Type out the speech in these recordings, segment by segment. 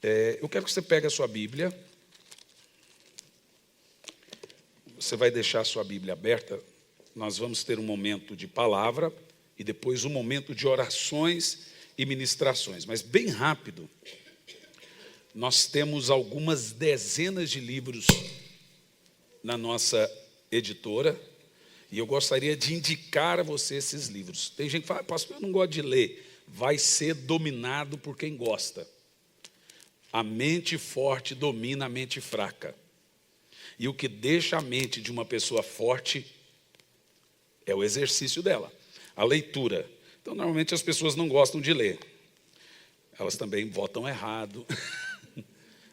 Eu quero que você pegue a sua Bíblia. Você vai deixar a sua Bíblia aberta. Nós vamos ter um momento de palavra e depois um momento de orações e ministrações. Mas bem rápido, nós temos algumas dezenas de livros na nossa editora e eu gostaria de indicar a você esses livros. Tem gente que fala, pastor, eu não gosto de ler. Vai ser dominado por quem gosta. A mente forte domina a mente fraca. E o que deixa a mente de uma pessoa forte é o exercício dela, a leitura. Então, normalmente as pessoas não gostam de ler. Elas também votam errado.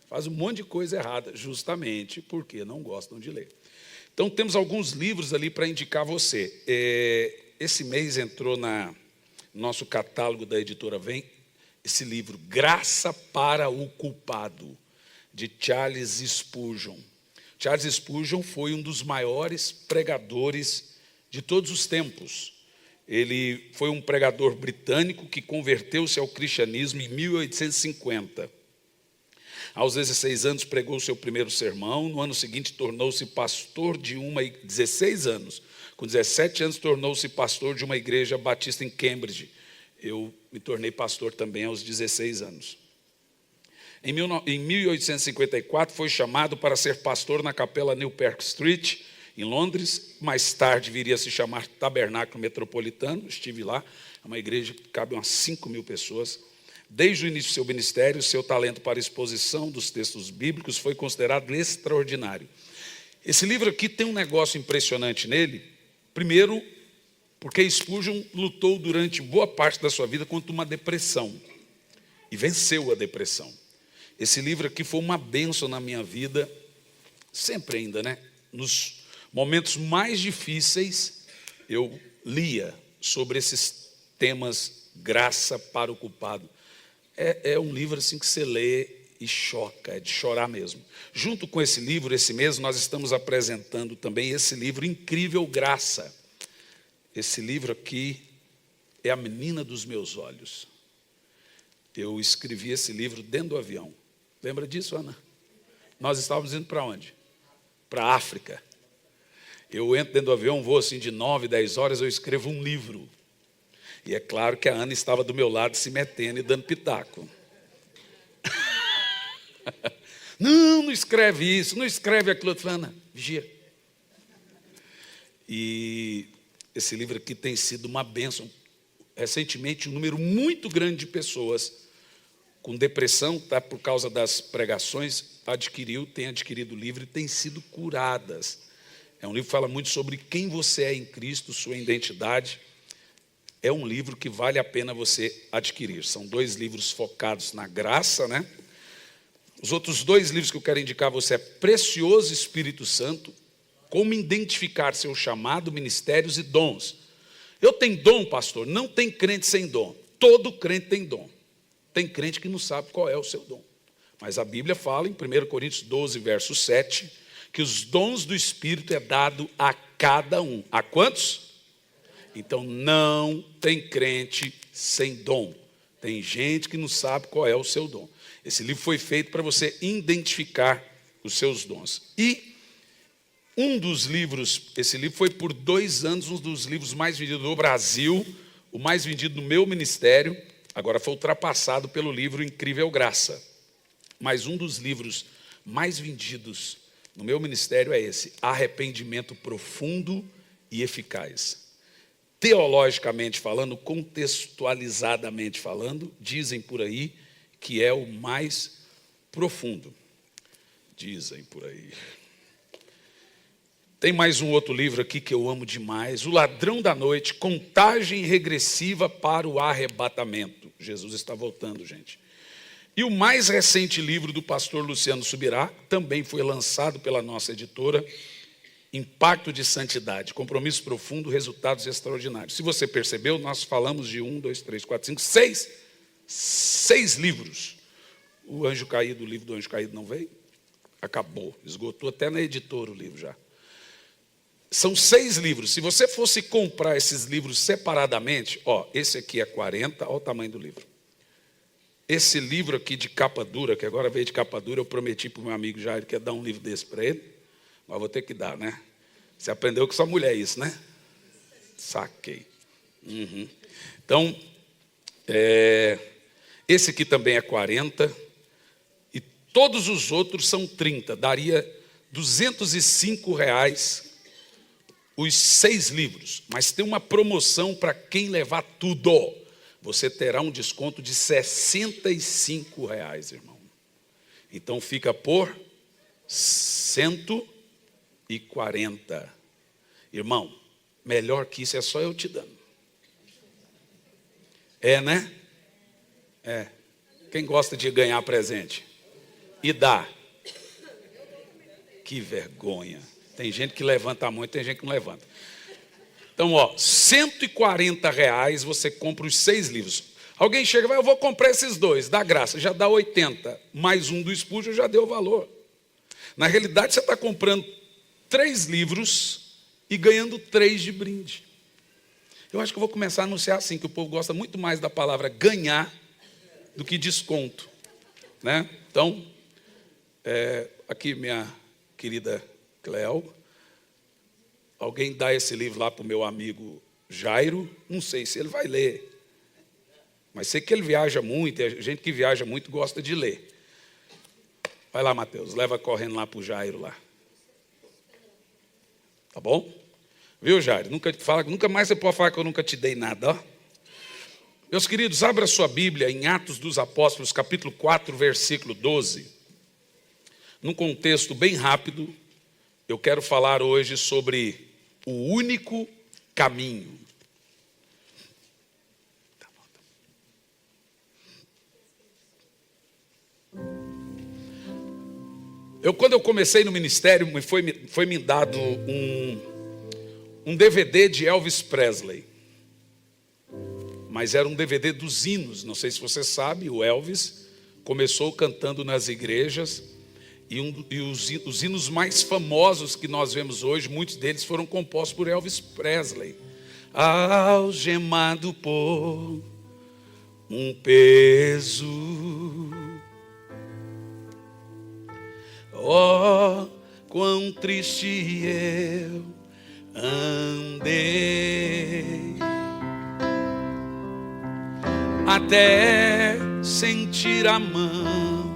Fazem um monte de coisa errada, justamente porque não gostam de ler. Então, temos alguns livros ali para indicar a você. Esse mês entrou no nosso catálogo da editora Vem, esse livro, Graça para o Culpado, de Charles Spurgeon. Charles Spurgeon foi um dos maiores pregadores de todos os tempos. Ele foi um pregador britânico que converteu-se ao cristianismo em 1850. Aos 16 anos pregou o seu primeiro sermão, no ano seguinte tornou-se pastor de 16 anos. Com 17 anos tornou-se pastor de uma igreja batista em Cambridge. Eu me tornei pastor também aos 16 anos. Em 1854 foi chamado para ser pastor na capela New Park Street, em Londres. Mais tarde viria a se chamar Tabernáculo Metropolitano. Estive lá, é uma igreja que cabe umas 5.000 pessoas. Desde o início do seu ministério, seu talento para exposição dos textos bíblicos foi considerado extraordinário. Esse livro aqui tem um negócio impressionante nele. Primeiro, porque Spurgeon lutou durante boa parte da sua vida contra uma depressão e venceu a depressão. Esse livro aqui foi uma bênção na minha vida, sempre ainda, né? Nos momentos mais difíceis, eu lia sobre esses temas, graça para o culpado. É um livro assim que você lê e choca, é de chorar mesmo. Junto com esse livro, esse mês, nós estamos apresentando também esse livro, Incrível Graça. Esse livro aqui é a menina dos meus olhos. Eu escrevi esse livro dentro do avião. Lembra disso, Ana? Nós estávamos indo para onde? Para a África. Eu entro dentro do avião, vou assim de 9, 10 horas, eu escrevo um livro. E é claro que a Ana estava do meu lado se metendo e dando pitaco. Não escreve isso, não escreve aquilo. Eu falei, Ana, vigia. E esse livro aqui tem sido uma bênção. Recentemente, um número muito grande de pessoas com depressão, por causa das pregações, tem adquirido o livro e têm sido curadas. É um livro que fala muito sobre quem você é em Cristo, sua identidade. É um livro que vale a pena você adquirir. São 2 livros focados na graça, né? Os outros 2 livros que eu quero indicar a você é Precioso Espírito Santo, Como Identificar Seu Chamado, Ministérios e Dons. Eu tenho dom, pastor? Não tem crente sem dom. Todo crente tem dom. Tem crente que não sabe qual é o seu dom. Mas a Bíblia fala em 1 Coríntios 12, verso 7, que os dons do Espírito é dado a cada um. A quantos? Então não tem crente sem dom. Tem gente que não sabe qual é o seu dom. Esse livro foi feito para você identificar os seus dons. E um dos livros, esse livro foi por 2 anos um dos livros mais vendidos do Brasil, o mais vendido no meu ministério, agora foi ultrapassado pelo livro Incrível Graça. Mas um dos livros mais vendidos no meu ministério é esse, Arrependimento Profundo e Eficaz. Teologicamente falando, contextualizadamente falando, dizem por aí que é o mais profundo. Dizem por aí. Tem mais um outro livro aqui que eu amo demais, O Ladrão da Noite, Contagem Regressiva para o Arrebatamento. Jesus está voltando, gente. E o mais recente livro do pastor Luciano Subirá, também foi lançado pela nossa editora, Impacto de Santidade, Compromisso Profundo, Resultados Extraordinários. Se você percebeu, nós falamos de 1, 2, 3, 4, 5, 6 livros. O Anjo Caído, o livro do Anjo Caído não veio? Acabou, esgotou até na editora o livro já. São 6 livros. Se você fosse comprar esses livros separadamente, esse aqui é 40, olha o tamanho do livro. esse livro aqui de capa dura, que agora veio de capa dura, eu prometi para o meu amigo Jair que ia dar um livro desse para ele, mas vou ter que dar, né? Você aprendeu com sua mulher isso, né? Saquei. Uhum. Então, esse aqui também é 40, e todos os outros são 30, daria R$205 os 6 livros, mas tem uma promoção para quem levar tudo. Você terá um desconto de R$65, irmão. Então fica por 140. Irmão, melhor que isso é só eu te dando. É, né? É. Quem gosta de ganhar presente? E dá. Que vergonha. Tem gente que levanta a mão e tem gente que não levanta. Então, R$140 você compra os 6 livros. Alguém chega e vai, eu vou comprar esses 2, dá graça, já dá 80. Mais um do Spurgeon já deu o valor. Na realidade, você está comprando 3 livros e ganhando 3 de brinde. Eu acho que eu vou começar a anunciar assim, que o povo gosta muito mais da palavra ganhar do que desconto, né? Então, aqui minha querida Cleo, alguém dá esse livro lá para o meu amigo Jairo, não sei se ele vai ler, mas sei que ele viaja muito, e a gente que viaja muito gosta de ler. Vai lá, Mateus, leva correndo lá para o Jairo lá. Tá bom? Viu, Jairo? Nunca mais você pode falar que eu nunca te dei nada, ó. Meus queridos, abra sua Bíblia em Atos dos Apóstolos, capítulo 4, versículo 12. Num contexto bem rápido, eu quero falar hoje sobre o único caminho. Quando eu comecei no ministério, foi me dado um DVD de Elvis Presley. Mas era um DVD dos hinos. Não sei se você sabe, o Elvis começou cantando nas igrejas. E os hinos mais famosos que nós vemos hoje, muitos deles foram compostos por Elvis Presley. Algemado por um peso, oh, quão triste eu andei, até sentir a mão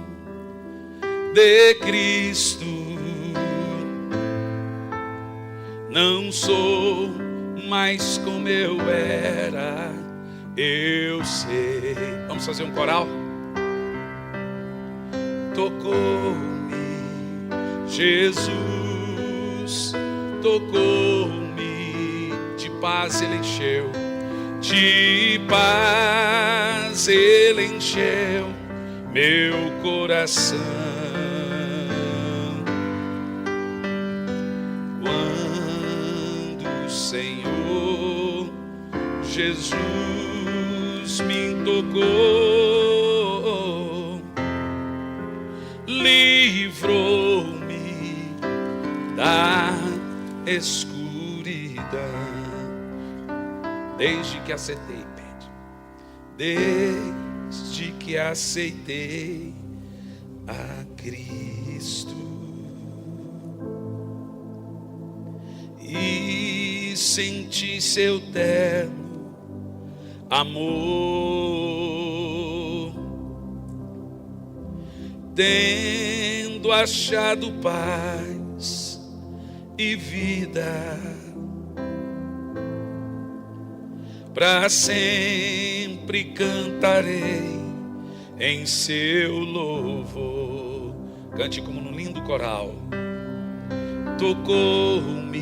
de Cristo. Não sou mais como eu era, eu sei. Vamos fazer um coral? Tocou-me Jesus, tocou-me, de paz ele encheu, de paz ele encheu meu coração. Quando o Senhor Jesus me tocou, livrou-me da escuridão. Desde que aceitei, desde que aceitei a Cristo e senti seu terno amor, tendo achado paz e vida, para sempre cantarei em seu louvor. Cante como num lindo coral. Tocou-me,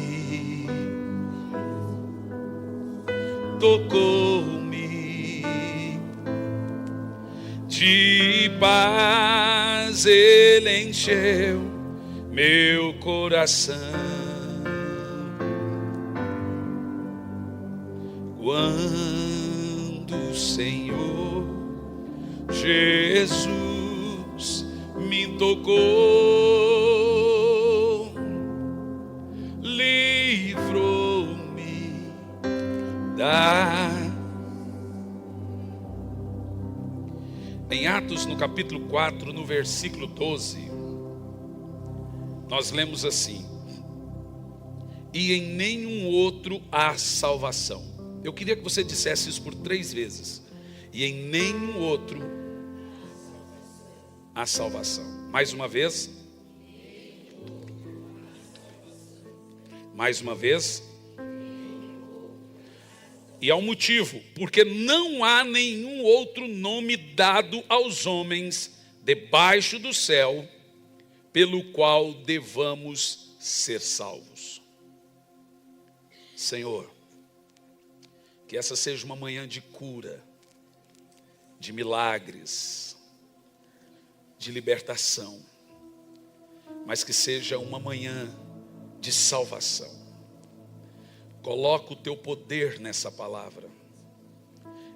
tocou-me, de paz ele encheu meu coração. Quando o Senhor Jesus me tocou, livrou-me da... Em Atos, no capítulo 4, no versículo 12, nós lemos assim: e em nenhum outro há salvação. Eu queria que você dissesse isso por 3 vezes. E em nenhum outro há salvação. Mais uma vez. Mais uma vez. E há um motivo, porque não há nenhum outro nome dado aos homens debaixo do céu, pelo qual devamos ser salvos. Senhor, que essa seja uma manhã de cura, de milagres, de libertação, mas que seja uma manhã de salvação. Coloca o teu poder nessa palavra.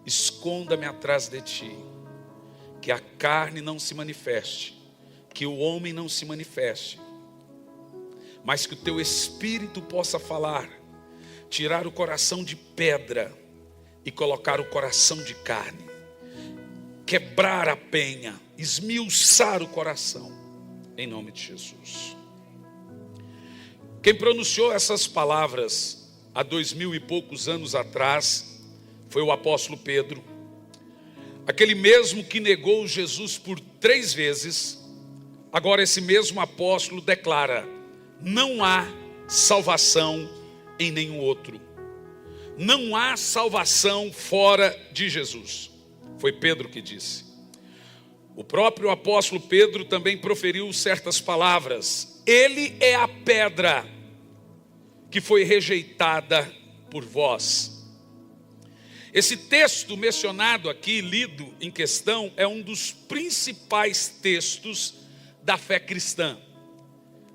Esconda-me atrás de ti. Que a carne não se manifeste, que o homem não se manifeste, mas que o teu Espírito possa falar, tirar o coração de pedra e colocar o coração de carne, quebrar a penha, esmiuçar o coração, em nome de Jesus. Quem pronunciou essas palavras há 2000 e poucos anos atrás foi o apóstolo Pedro, aquele mesmo que negou Jesus por 3 vezes. Agora esse mesmo apóstolo declara: não há salvação em nenhum outro. Não há salvação fora de Jesus. Foi Pedro que disse. O próprio apóstolo Pedro também proferiu certas palavras. Ele é a pedra que foi rejeitada por vós. Esse texto mencionado aqui, lido em questão, é um dos principais textos da fé cristã.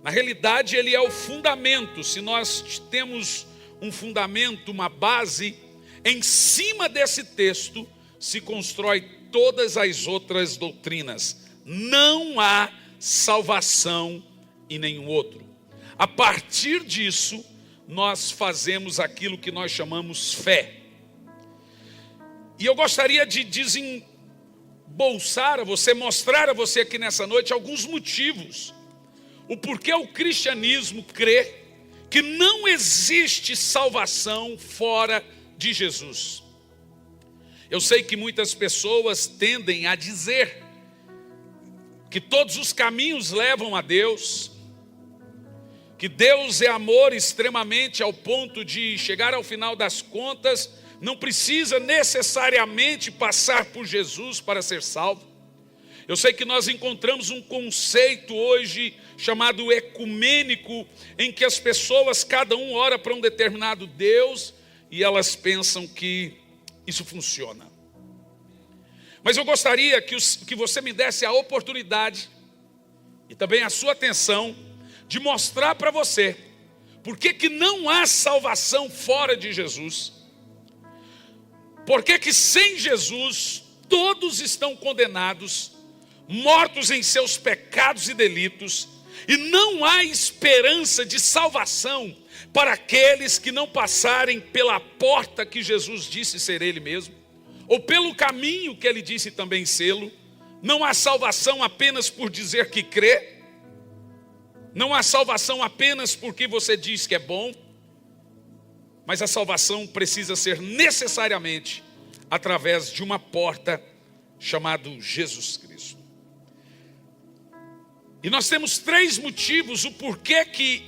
Na realidade, ele é o fundamento. Se nós temos um fundamento, uma base, em cima desse texto se constrói todas as outras doutrinas. Não há salvação em nenhum outro. A partir disso, nós fazemos aquilo que nós chamamos fé. E eu gostaria de desembolsar a você, mostrar a você aqui nessa noite alguns motivos. O porquê o cristianismo crê que não existe salvação fora de Jesus. Eu sei que muitas pessoas tendem a dizer que todos os caminhos levam a Deus, que Deus é amor extremamente ao ponto de chegar ao final das contas, não precisa necessariamente passar por Jesus para ser salvo. Eu sei que nós encontramos um conceito hoje chamado ecumênico, em que as pessoas, cada um ora para um determinado Deus, e elas pensam que isso funciona. Mas eu gostaria que você me desse a oportunidade, e também a sua atenção, de mostrar para você, por que não há salvação fora de Jesus. Por que sem Jesus todos estão condenados, mortos em seus pecados e delitos, e não há esperança de salvação para aqueles que não passarem pela porta que Jesus disse ser Ele mesmo, ou pelo caminho que Ele disse também sê-lo. Não há salvação apenas por dizer que crê, não há salvação apenas porque você diz que é bom, mas a salvação precisa ser necessariamente através de uma porta chamada Jesus Cristo. E nós temos 3 motivos o porquê que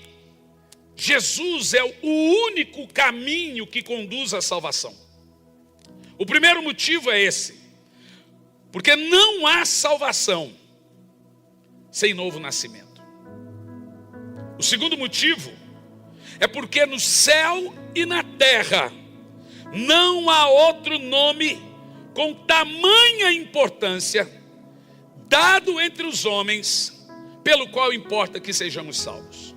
Jesus é o único caminho que conduz à salvação. O primeiro motivo é esse: porque não há salvação sem novo nascimento. O segundo motivo é porque no céu e na terra não há outro nome com tamanha importância dado entre os homens, pelo qual importa que sejamos salvos.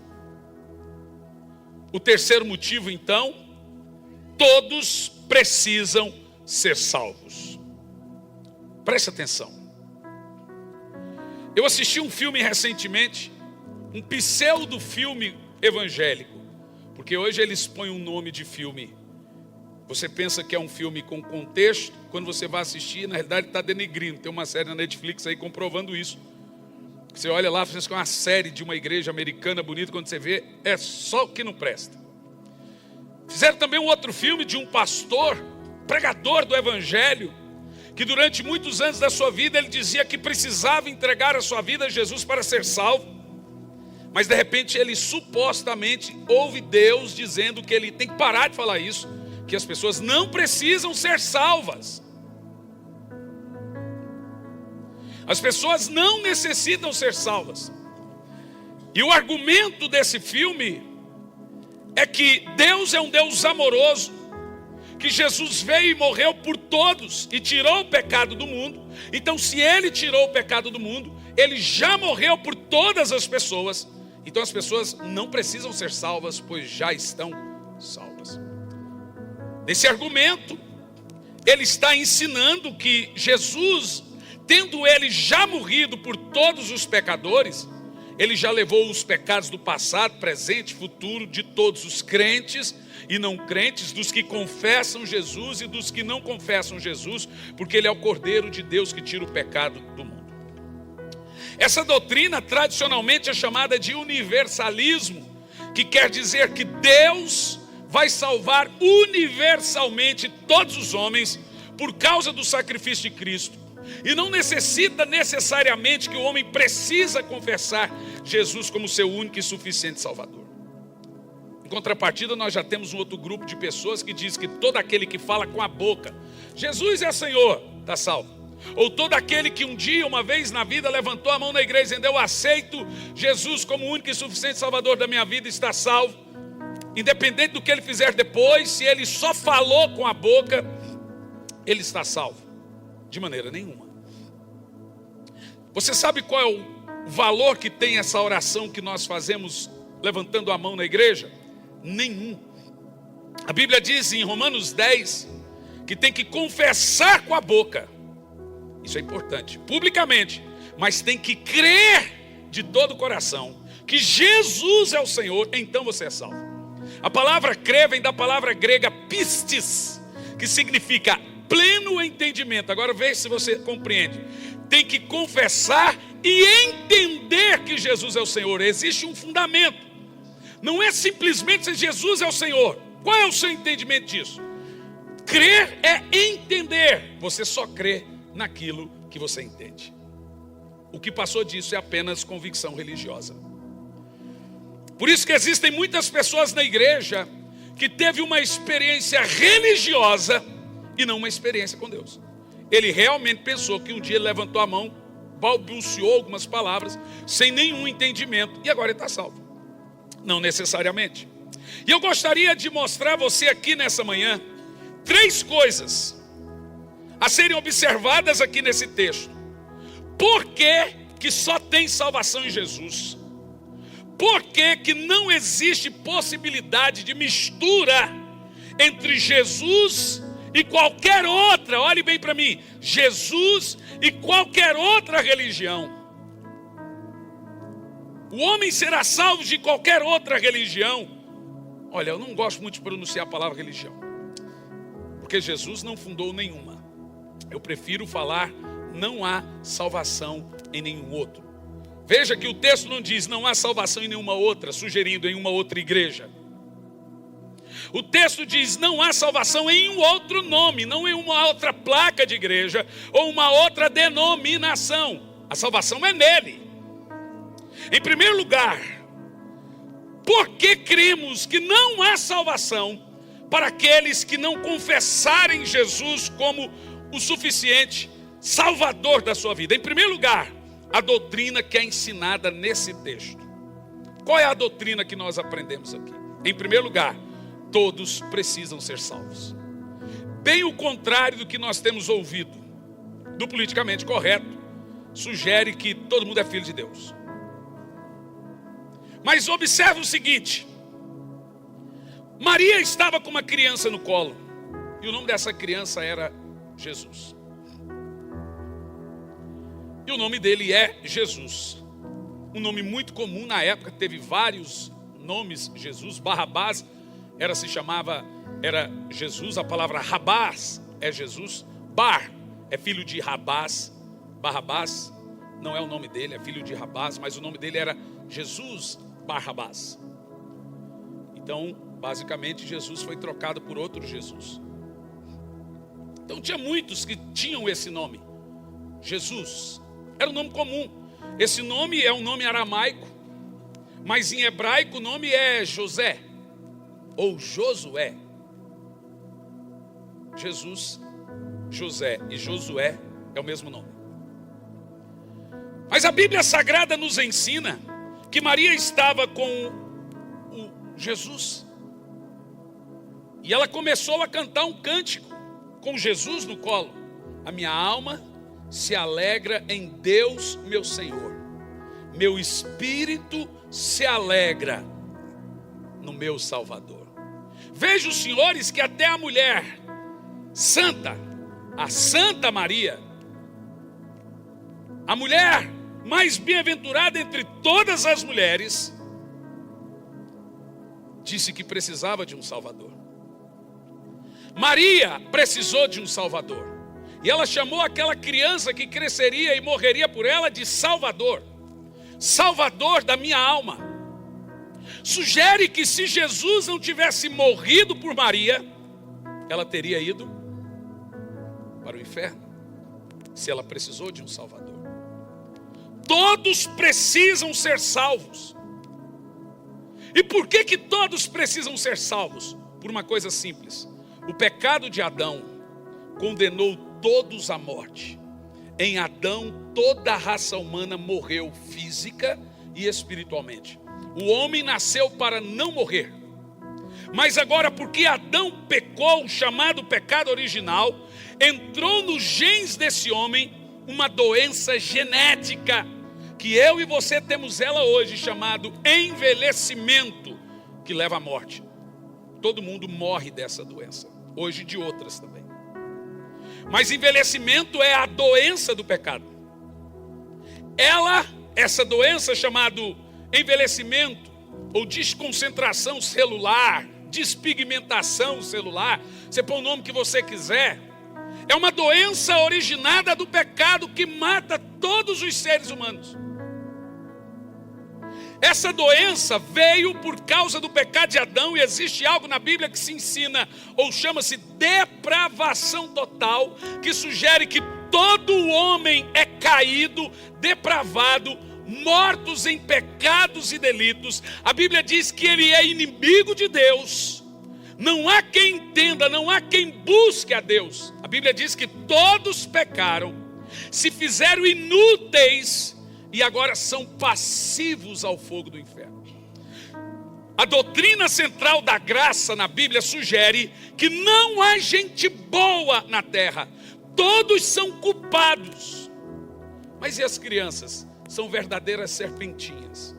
O terceiro motivo, então, todos precisam ser salvos. Preste atenção. Eu assisti um filme recentemente, um pseudo-filme evangélico, porque hoje eles põem um nome de filme. Você pensa que é um filme com contexto, quando você vai assistir, na realidade está denegrindo. Tem uma série na Netflix aí comprovando isso. Você olha lá, você com uma série de uma igreja americana bonita, quando você vê, é só o que não presta. Fizeram também um outro filme de um pastor, pregador do evangelho, que durante muitos anos da sua vida ele dizia que precisava entregar a sua vida a Jesus para ser salvo. Mas de repente ele supostamente ouve Deus dizendo que ele tem que parar de falar isso, que as pessoas não precisam ser salvas. As pessoas não necessitam ser salvas. E o argumento desse filme é que Deus é um Deus amoroso, que Jesus veio e morreu por todos e tirou o pecado do mundo. Então, se Ele tirou o pecado do mundo, Ele já morreu por todas as pessoas. Então, as pessoas não precisam ser salvas, pois já estão salvas. Nesse argumento, ele está ensinando que Jesus, tendo ele já morrido por todos os pecadores, ele já levou os pecados do passado, presente, futuro, de todos os crentes e não crentes, dos que confessam Jesus e dos que não confessam Jesus, porque ele é o Cordeiro de Deus que tira o pecado do mundo. Essa doutrina tradicionalmente é chamada de universalismo, que quer dizer que Deus vai salvar universalmente todos os homens por causa do sacrifício de Cristo. E não necessita necessariamente que o homem precisa confessar Jesus como seu único e suficiente Salvador. Em contrapartida, nós já temos um outro grupo de pessoas que diz que todo aquele que fala com a boca, Jesus é Senhor, está salvo. Ou todo aquele que um dia, uma vez na vida, levantou a mão na igreja e dizendo: eu aceito Jesus como único e suficiente Salvador da minha vida, está salvo. Independente do que ele fizer depois, se ele só falou com a boca, ele está salvo. De maneira nenhuma. Você sabe qual é o valor que tem essa oração que nós fazemos levantando a mão na igreja? Nenhum. A Bíblia diz em Romanos 10 que tem que confessar com a boca. Isso é importante, publicamente, mas tem que crer de todo o coração que Jesus é o Senhor, então você é salvo. A palavra crer vem da palavra grega pistis, que significa pleno entendimento. Agora veja se você compreende. Tem que confessar e entender que Jesus é o Senhor. Existe um fundamento. Não é simplesmente dizer Jesus é o Senhor. Qual é o seu entendimento disso? Crer é entender. Você só crê naquilo que você entende. O que passou disso é apenas convicção religiosa. Por isso que existem muitas pessoas na igreja que teve uma experiência religiosa e não uma experiência com Deus. Ele realmente pensou que um dia ele levantou a mão, balbuciou algumas palavras, sem nenhum entendimento, e agora ele está salvo. Não necessariamente. E eu gostaria de mostrar a você aqui nessa manhã 3 coisas a serem observadas aqui nesse texto. Por que só tem salvação em Jesus? Por que não existe possibilidade de mistura entre Jesus e qualquer outra? Olhe bem para mim. Jesus e qualquer outra religião. O homem será salvo de qualquer outra religião. Olha, eu não gosto muito de pronunciar a palavra religião, porque Jesus não fundou nenhuma. Eu prefiro falar: não há salvação em nenhum outro. Veja que o texto não diz não há salvação em nenhuma outra, sugerindo em uma outra igreja. O texto diz não há salvação em um outro nome, não em uma outra placa de igreja ou uma outra denominação. A salvação é nele. Em primeiro lugar, por que cremos que não há salvação para aqueles que não confessarem Jesus como o suficiente Salvador da sua vida? Em primeiro lugar, a doutrina que é ensinada nesse texto. Qual é a doutrina que nós aprendemos aqui? Em primeiro lugar, todos precisam ser salvos. Bem o contrário do que nós temos ouvido, do politicamente correto, sugere que todo mundo é filho de Deus. Mas observe o seguinte: Maria estava com uma criança no colo, e o nome dessa criança era Jesus. E o nome dele é Jesus. Um nome muito comum na época, teve vários nomes. Jesus, Barrabás, se chamava era Jesus. A palavra Rabás é Jesus. Bar é filho de Rabás. Barrabás não é o nome dele, é filho de Rabás, mas o nome dele era Jesus Barrabás. Então, basicamente, Jesus foi trocado por outro Jesus. Então tinha muitos que tinham esse nome, Jesus. Era um nome comum. Esse nome é um nome aramaico, mas em hebraico o nome é José, ou Josué. Jesus, José e Josué é o mesmo nome. Mas a Bíblia Sagrada nos ensina que Maria estava com o Jesus. E ela começou a cantar um cântico com Jesus no colo. A minha alma se alegra em Deus, meu Senhor. Meu espírito se alegra no meu Salvador. Veja, os senhores, que até a mulher santa, a Santa Maria, a mulher mais bem-aventurada entre todas as mulheres, disse que precisava de um Salvador. Maria precisou de um Salvador. E ela chamou aquela criança que cresceria e morreria por ela de Salvador. Salvador da minha alma. Sugere que se Jesus não tivesse morrido por Maria, ela teria ido para o inferno. Se ela precisou de um Salvador. Todos precisam ser salvos. E por que todos precisam ser salvos? Por uma coisa simples. O pecado de Adão condenou todos à morte. Em Adão, toda a raça humana morreu física e espiritualmente. O homem nasceu para não morrer. Mas agora, porque Adão pecou, o chamado pecado original, entrou nos genes desse homem uma doença genética, que eu e você temos ela hoje, chamado envelhecimento, que leva à morte. Todo mundo morre dessa doença, hoje de outras também. Mas envelhecimento é a doença do pecado. Essa doença chamada envelhecimento, ou desconcentração celular, despigmentação celular, você põe o nome que você quiser, é uma doença originada do pecado que mata todos os seres humanos. Essa doença veio por causa do pecado de Adão, e existe algo na Bíblia que se ensina, ou chama-se depravação total, que sugere que todo homem é caído, depravado, mortos em pecados e delitos. A Bíblia diz que ele é inimigo de Deus. Não há quem entenda, não há quem busque a Deus. A Bíblia diz que todos pecaram, se fizeram inúteis e agora são passivos ao fogo do inferno. A doutrina central da graça na Bíblia sugere que não há gente boa na terra. Todos são culpados. Mas e as crianças? São verdadeiras serpentinhas.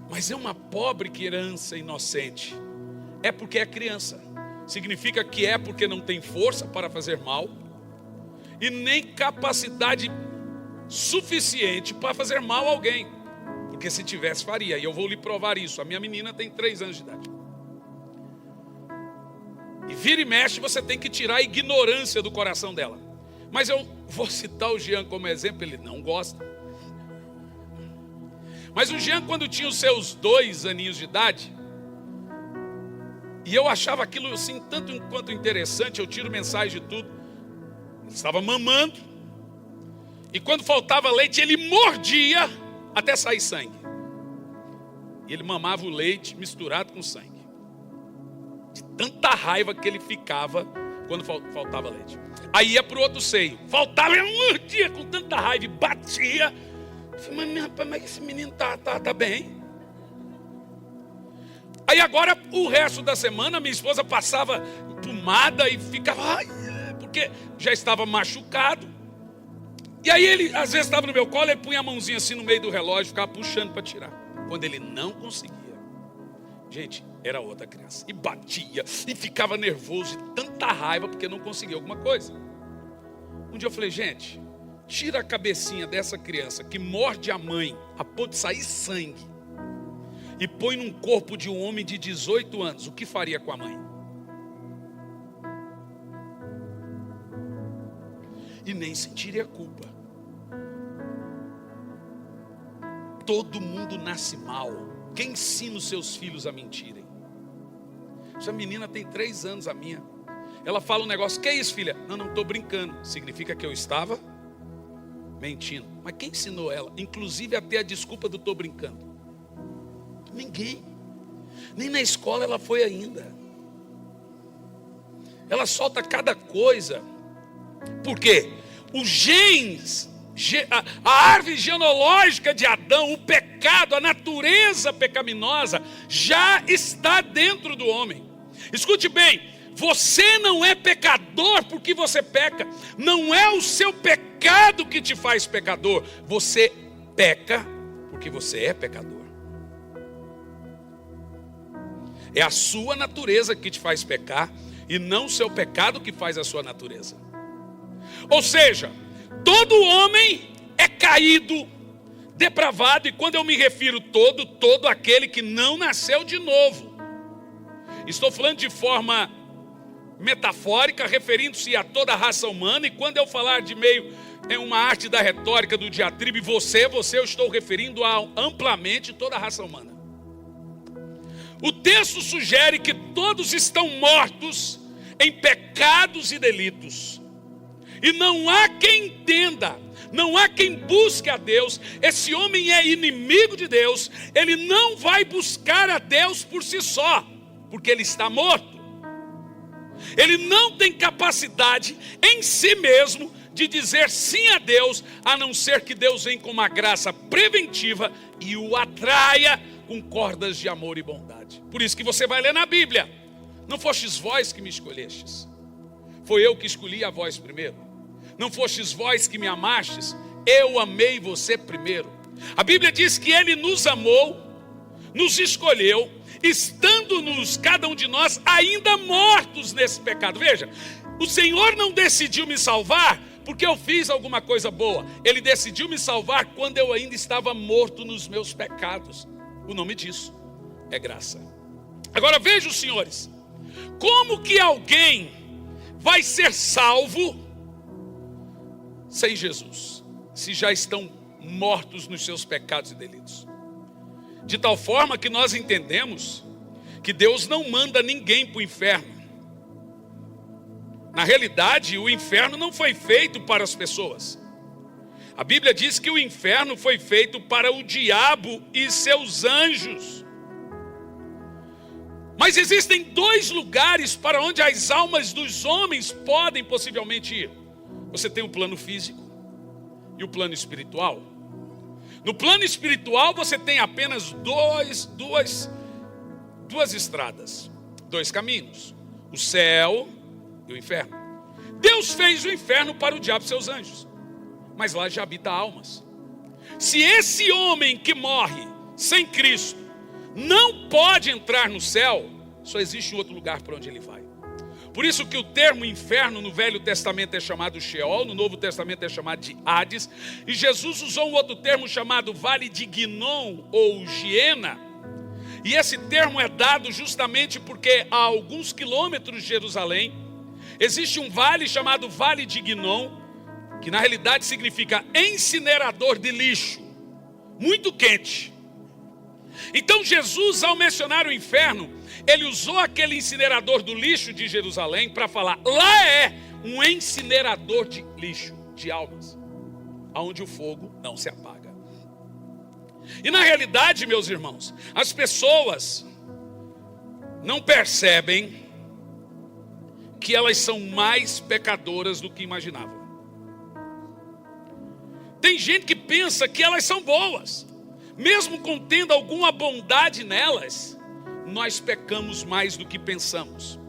Mas é uma pobre criança inocente. É porque é criança. Significa que é porque não tem força para fazer mal e nem capacidade suficiente para fazer mal a alguém. Porque se tivesse, faria. E eu vou lhe provar isso. A minha menina tem 3 anos de idade. E vira e mexe, você tem que tirar a ignorância do coração dela. Mas eu vou citar o Jean como exemplo, ele não gosta. Mas o Jean, quando tinha os seus 2 aninhos de idade, e eu achava aquilo assim, tanto quanto interessante, eu tiro mensagem de tudo. Ele estava mamando, e quando faltava leite, ele mordia até sair sangue. E ele mamava o leite misturado com sangue. De tanta raiva que ele ficava quando faltava leite. Aí ia para o outro seio. Faltava, ele mordia com tanta raiva e batia. Eu falei, mas rapaz, mas esse menino tá bem. Aí agora, o resto da semana, minha esposa passava pomada e ficava, porque já estava machucado. E aí ele, às vezes, estava no meu colo, ele punha a mãozinha assim no meio do relógio, ficava puxando para tirar. Quando ele não conseguia, gente, era outra criança. E batia, e ficava nervoso, de tanta raiva, porque não conseguia alguma coisa. Um dia eu falei, gente, tira a cabecinha dessa criança que morde a mãe, a ponto de sair sangue, e põe num corpo de um homem de 18 anos, o que faria com a mãe? E nem sentiria culpa. Todo mundo nasce mal. Quem ensina os seus filhos a mentirem? Essa menina tem 3 anos, a minha. Ela fala um negócio, que é isso, filha? Não estou brincando. Significa que eu estava mentindo. Mas quem ensinou ela? Inclusive até a desculpa do estou brincando. Ninguém. Nem na escola ela foi ainda. Ela solta cada coisa. Por quê? Os genes, a árvore genealógica de Adão, o pecado, a natureza pecaminosa, já está dentro do homem. Escute bem, você não é pecador porque você peca. Não é o seu pecado que te faz pecador. Você peca porque você é pecador. É a sua natureza que te faz pecar e não o seu pecado que faz a sua natureza. Ou seja, todo homem é caído, depravado, e quando eu me refiro todo aquele que não nasceu de novo. Estou falando de forma metafórica, referindo-se a toda a raça humana, e quando eu falar de meio em uma arte da retórica, do diatribe, você eu estou referindo a amplamente toda a raça humana. O texto sugere que todos estão mortos em pecados e delitos. E não há quem entenda, não há quem busque a Deus. Esse homem é inimigo de Deus. Ele não vai buscar a Deus por si só, porque ele está morto. Ele não tem capacidade em si mesmo de dizer sim a Deus, a não ser que Deus venha com uma graça preventiva e o atraia com cordas de amor e bondade. Por isso que você vai ler na Bíblia: não fostes vós que me escolhestes, foi eu que escolhi a vós primeiro. Não fostes vós que me amastes, eu amei você primeiro. A Bíblia diz que Ele nos amou, nos escolheu, estando-nos, cada um de nós, ainda mortos nesse pecado. Veja, o Senhor não decidiu me salvar porque eu fiz alguma coisa boa. Ele decidiu me salvar quando eu ainda estava morto nos meus pecados. O nome disso é graça. Agora vejam, senhores, como que alguém vai ser salvo sem Jesus, se já estão mortos nos seus pecados e delitos? De tal forma que nós entendemos que Deus não manda ninguém para o inferno. Na realidade, o inferno não foi feito para as pessoas. A Bíblia diz que o inferno foi feito para o diabo e seus anjos. Mas existem 2 lugares para onde as almas dos homens podem possivelmente ir. Você tem o plano físico e o plano espiritual. No plano espiritual você tem apenas duas estradas, 2 caminhos: o céu e o inferno. Deus fez o inferno para o diabo e seus anjos, mas lá já habita almas. Se esse homem que morre sem Cristo não pode entrar no céu, só existe um outro lugar para onde ele vai. Por isso que o termo inferno no Velho Testamento é chamado Sheol, no Novo Testamento é chamado de Hades, e Jesus usou um outro termo chamado Vale de Ginon ou Giena. E esse termo é dado justamente porque a alguns quilômetros de Jerusalém existe um vale chamado Vale de Ginon, que na realidade significa incinerador de lixo, muito quente. Então Jesus, ao mencionar o inferno, ele usou aquele incinerador do lixo de Jerusalém para falar: lá é um incinerador de lixo, de almas, onde o fogo não se apaga. E na realidade, meus irmãos, as pessoas não percebem que elas são mais pecadoras do que imaginavam. Tem gente que pensa que elas são boas, mesmo contendo alguma bondade nelas. Nós pecamos mais do que pensamos.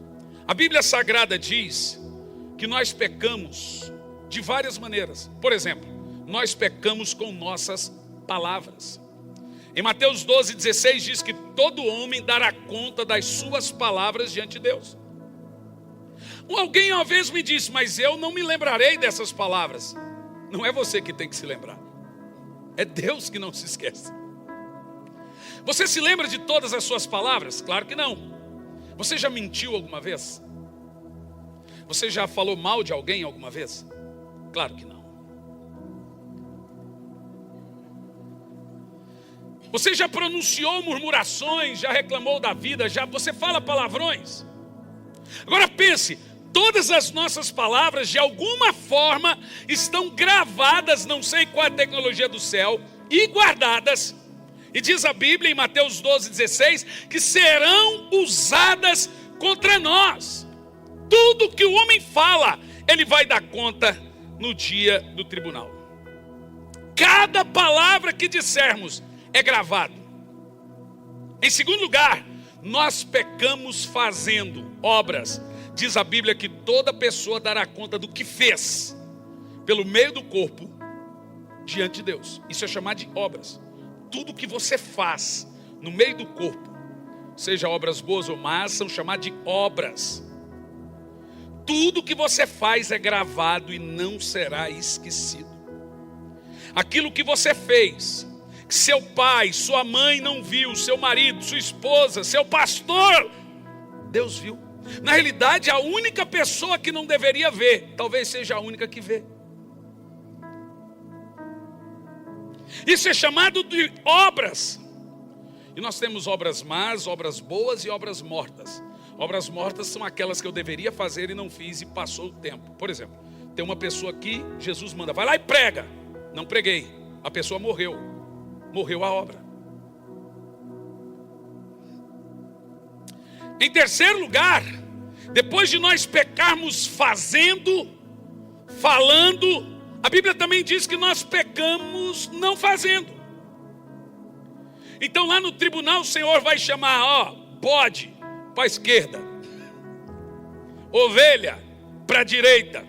A Bíblia Sagrada diz que nós pecamos de várias maneiras. Por exemplo, nós pecamos com nossas palavras. Em Mateus 12:16 diz que todo homem dará conta das suas palavras diante de Deus. Alguém uma vez me disse: mas eu não me lembrarei dessas palavras. Não é você que tem que se lembrar, é Deus que não se esquece. Você se lembra de todas as suas palavras? Claro que não. Você já mentiu alguma vez? Você já falou mal de alguém alguma vez? Claro que não. Você já pronunciou murmurações, já reclamou da vida, você fala palavrões? Agora pense, todas as nossas palavras de alguma forma estão gravadas, não sei qual é a tecnologia do céu, e guardadas. E diz a Bíblia em Mateus 12,16, que serão usadas contra nós. Tudo que o homem fala, ele vai dar conta no dia do tribunal. Cada palavra que dissermos é gravado. Em segundo lugar, nós pecamos fazendo obras. Diz a Bíblia que toda pessoa dará conta do que fez pelo meio do corpo diante de Deus. Isso é chamado de obras. Tudo que você faz no meio do corpo, seja obras boas ou más, são chamadas de obras. Tudo que você faz é gravado e não será esquecido. Aquilo que você fez, que seu pai, sua mãe não viu, seu marido, sua esposa, seu pastor, Deus viu. Na realidade, a única pessoa que não deveria ver, talvez seja a única que vê. Isso é chamado de obras. E nós temos obras más, obras boas e obras mortas. Obras mortas são aquelas que eu deveria fazer e não fiz e passou o tempo. Por exemplo, tem uma pessoa aqui, Jesus manda, vai lá e prega. Não preguei, a pessoa morreu. Morreu a obra. Em terceiro lugar, depois de nós pecarmos fazendo, falando, a Bíblia também diz que nós pecamos não fazendo. Então lá no tribunal o Senhor vai chamar, bode para a esquerda, ovelha para a direita.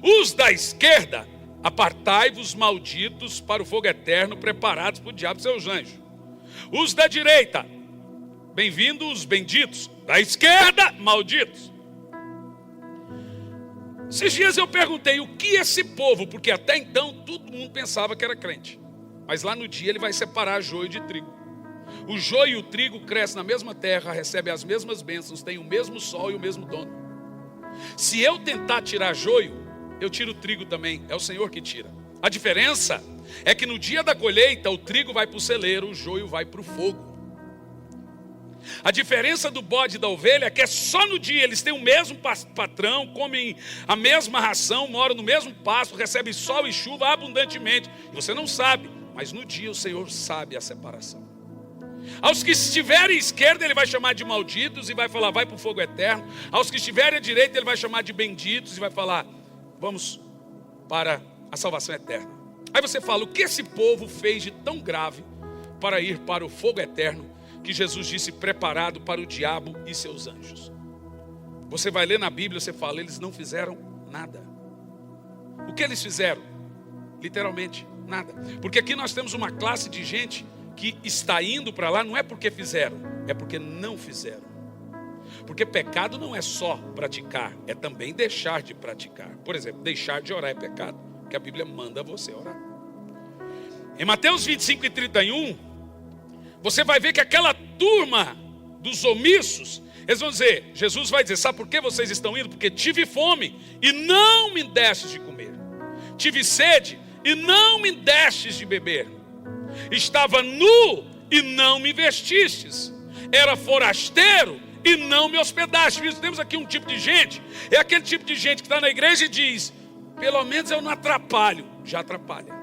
Os da esquerda, apartai-vos malditos para o fogo eterno, preparados para o diabo e seus anjos. Os da direita, bem-vindos, benditos. Da esquerda, malditos. Esses dias eu perguntei o que esse povo, porque até então todo mundo pensava que era crente, mas lá no dia ele vai separar joio de trigo. O joio e o trigo crescem na mesma terra, recebem as mesmas bênçãos, têm o mesmo sol e o mesmo dono. Se eu tentar tirar joio, eu tiro o trigo também, é o Senhor que tira. A diferença é que no dia da colheita o trigo vai para o celeiro, o joio vai para o fogo. A diferença do bode e da ovelha é que é só no dia, eles têm o mesmo patrão, comem a mesma ração, moram no mesmo pasto, recebem sol e chuva abundantemente. E você não sabe, mas no dia o Senhor sabe a separação. Aos que estiverem à esquerda ele vai chamar de malditos e vai falar, vai para o fogo eterno. Aos que estiverem à direita ele vai chamar de benditos e vai falar, vamos para a salvação eterna. Aí você fala, o que esse povo fez de tão grave para ir para o fogo eterno, que Jesus disse, preparado para o diabo e seus anjos? Você vai ler na Bíblia, você fala, eles não fizeram nada. O que eles fizeram? Literalmente, nada. Porque aqui nós temos uma classe de gente que está indo para lá, não é porque fizeram, é porque não fizeram. Porque pecado não é só praticar, é também deixar de praticar. Por exemplo, deixar de orar é pecado, que a Bíblia manda você orar. Em Mateus 25 e 31, você vai ver que aquela turma dos omissos, eles vão dizer, Jesus vai dizer, sabe por que vocês estão indo? Porque tive fome e não me destes de comer. Tive sede e não me destes de beber. Estava nu e não me vestistes. Era forasteiro e não me hospedastes. Temos aqui um tipo de gente, é aquele tipo de gente que está na igreja e diz, pelo menos eu não atrapalho. Já atrapalha.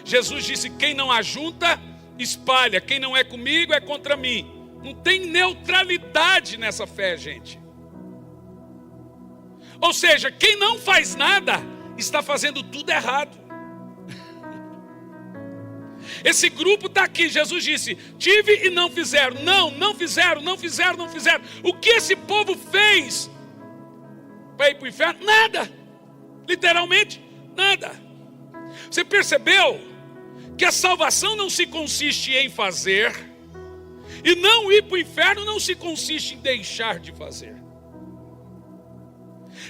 Jesus disse, quem não ajunta, espalha. Quem não é comigo, é contra mim. Não tem neutralidade nessa fé, gente. Ou seja, quem não faz nada, está fazendo tudo errado. Esse grupo está aqui, Jesus disse, tive e não fizeram. Não fizeram. O que esse povo fez para ir para o inferno? Nada. Literalmente, nada. Você percebeu que a salvação não se consiste em fazer, e não ir para o inferno não se consiste em deixar de fazer.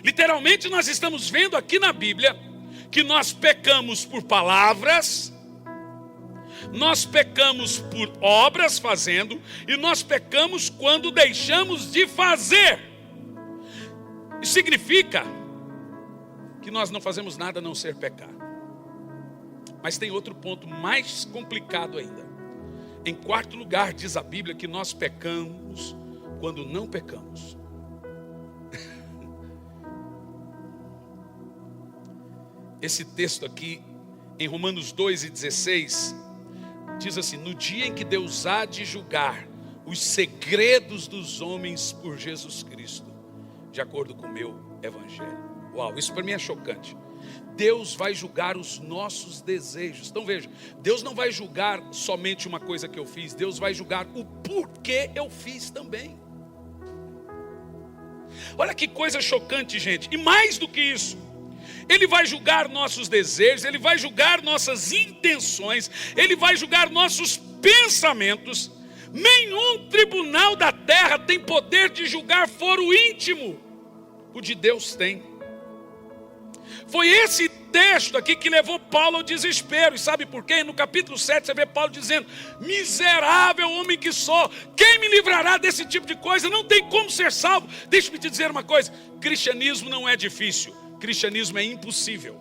Literalmente nós estamos vendo aqui na Bíblia que nós pecamos por palavras, Nós pecamos por obras fazendo, e nós pecamos quando deixamos de fazer. Isso significa que nós não fazemos nada a não ser pecar. Mas tem outro ponto mais complicado ainda. Em quarto lugar, diz a Bíblia que nós pecamos quando não pecamos. Esse texto aqui, em Romanos 2:16, diz assim: no dia em que Deus há de julgar os segredos dos homens por Jesus Cristo, de acordo com o meu evangelho. Uau, isso para mim é chocante. Deus vai julgar os nossos desejos. Então veja, Deus não vai julgar somente uma coisa que eu fiz, Deus vai julgar o porquê eu fiz também. Olha que coisa chocante, gente. E mais do que isso, Ele vai julgar nossos desejos, Ele vai julgar nossas intenções, Ele vai julgar nossos pensamentos. Nenhum tribunal da terra tem poder de julgar foro íntimo. O de Deus tem. Foi esse texto aqui que levou Paulo ao desespero. E sabe por quê? No capítulo 7 você vê Paulo dizendo: miserável homem que sou, quem me livrará desse tipo de coisa? Não tem como ser salvo. Deixa-me te dizer uma coisa: cristianismo não é difícil, cristianismo é impossível.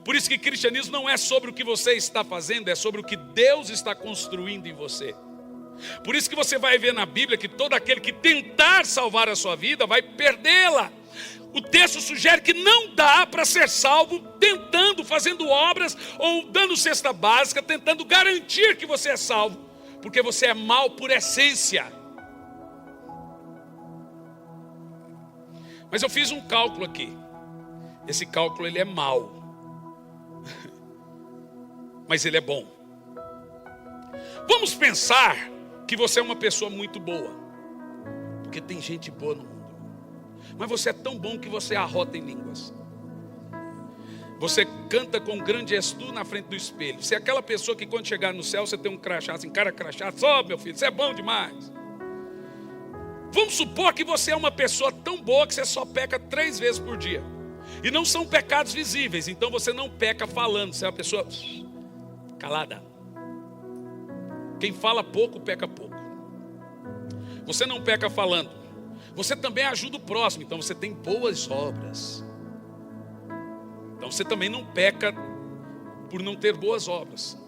Por isso que cristianismo não é sobre o que você está fazendo, é sobre o que Deus está construindo em você. Por isso que você vai ver na Bíblia que todo aquele que tentar salvar a sua vida vai perdê-la. O texto sugere que não dá para ser salvo tentando, fazendo obras ou dando cesta básica, tentando garantir que você é salvo, porque você é mau por essência. Mas eu fiz um cálculo aqui. Esse cálculo ele é mau, mas ele é bom. Vamos pensar que você é uma pessoa muito boa, porque tem gente boa no mundo. Mas você é tão bom que você arrota em línguas. Você canta com grande estu na frente do espelho. Você é aquela pessoa que quando chegar no céu você tem um crachá assim, cara crachá, sobe meu filho, você é bom demais. Vamos supor que você é uma pessoa tão boa que você só peca 3 vezes por dia. E não são pecados visíveis, então você não peca falando, você é uma pessoa calada. Quem fala pouco, peca pouco. Você não peca falando. Você também ajuda o próximo, então você tem boas obras. Então você também não peca por não ter boas obras.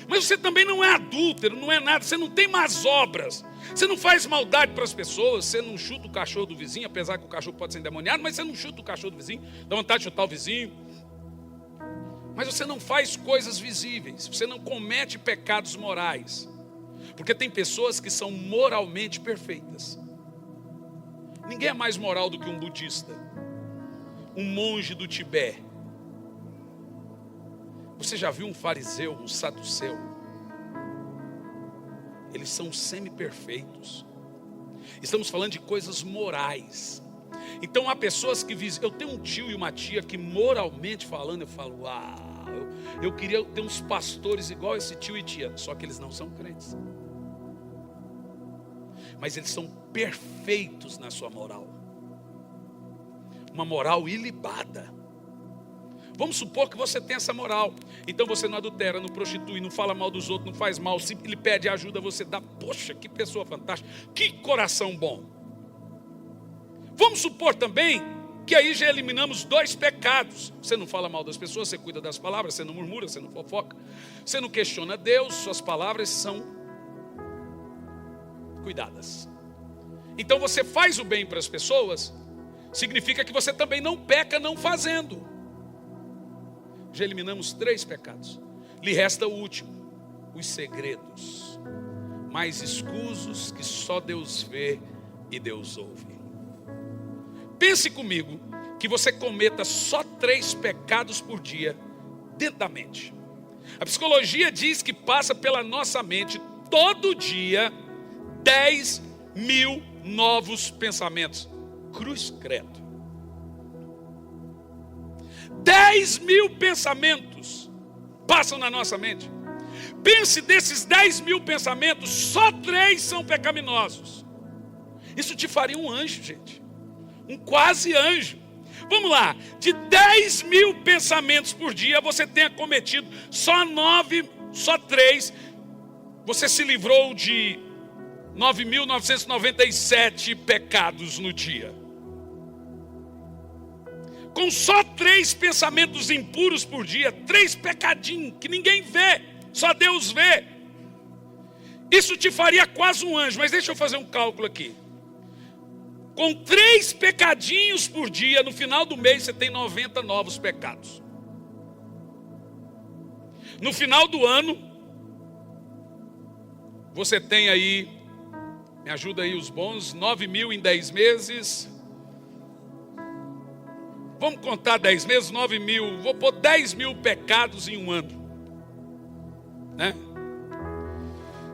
Mas você também não é adúltero, não é nada, você não tem más obras. Você não faz maldade para as pessoas, você não chuta o cachorro do vizinho, apesar que o cachorro pode ser endemoniado, mas você não chuta o cachorro do vizinho, dá vontade de chutar o vizinho. Mas você não faz coisas visíveis, você não comete pecados morais. Porque tem pessoas que são moralmente perfeitas. Ninguém é mais moral do que um budista, um monge do Tibete. Você já viu um fariseu, um saduceu? Eles são semi-perfeitos. Estamos falando de coisas morais. Então há pessoas que dizem, eu tenho um tio e uma tia que moralmente falando, eu falo, uau, eu queria ter uns pastores igual esse tio e tia, só que eles não são crentes. Mas eles são perfeitos na sua moral. Uma moral ilibada. Vamos supor que você tem essa moral. Então você não adultera, não prostitui, não fala mal dos outros, não faz mal. Se ele pede ajuda, você dá. Poxa, que pessoa fantástica. Que coração bom. Vamos supor também que aí já eliminamos 2 pecados. Você não fala mal das pessoas, você cuida das palavras, você não murmura, você não fofoca. Você não questiona Deus, suas palavras são cuidadas. Então você faz o bem para as pessoas, significa que você também não peca não fazendo. Já eliminamos 3 pecados. Lhe resta o último, os segredos, mais escusos que só Deus vê e Deus ouve. Pense comigo que você cometa só 3 pecados por dia dentro da mente. A psicologia diz que passa pela nossa mente todo dia 10.000 novos pensamentos. Cruz credo. 10.000 pensamentos passam na nossa mente. Pense desses 10.000 pensamentos, só 3 são pecaminosos. Isso te faria um anjo, gente. Um quase anjo. Vamos lá, de 10.000 pensamentos por dia, você tenha cometido só 9 só 3, você se livrou de 9.997 pecados no dia. Com só 3 pensamentos impuros por dia, 3 pecadinhos que ninguém vê, só Deus vê. Isso te faria quase um anjo, mas deixa eu fazer um cálculo aqui. Com 3 pecadinhos por dia, no final do mês você tem 90 novos pecados. No final do ano, você tem aí, me ajuda aí os bons, 9.000 em 10 meses. Vamos contar 10 meses, 9.000, vou pôr 10.000 pecados em um ano, né?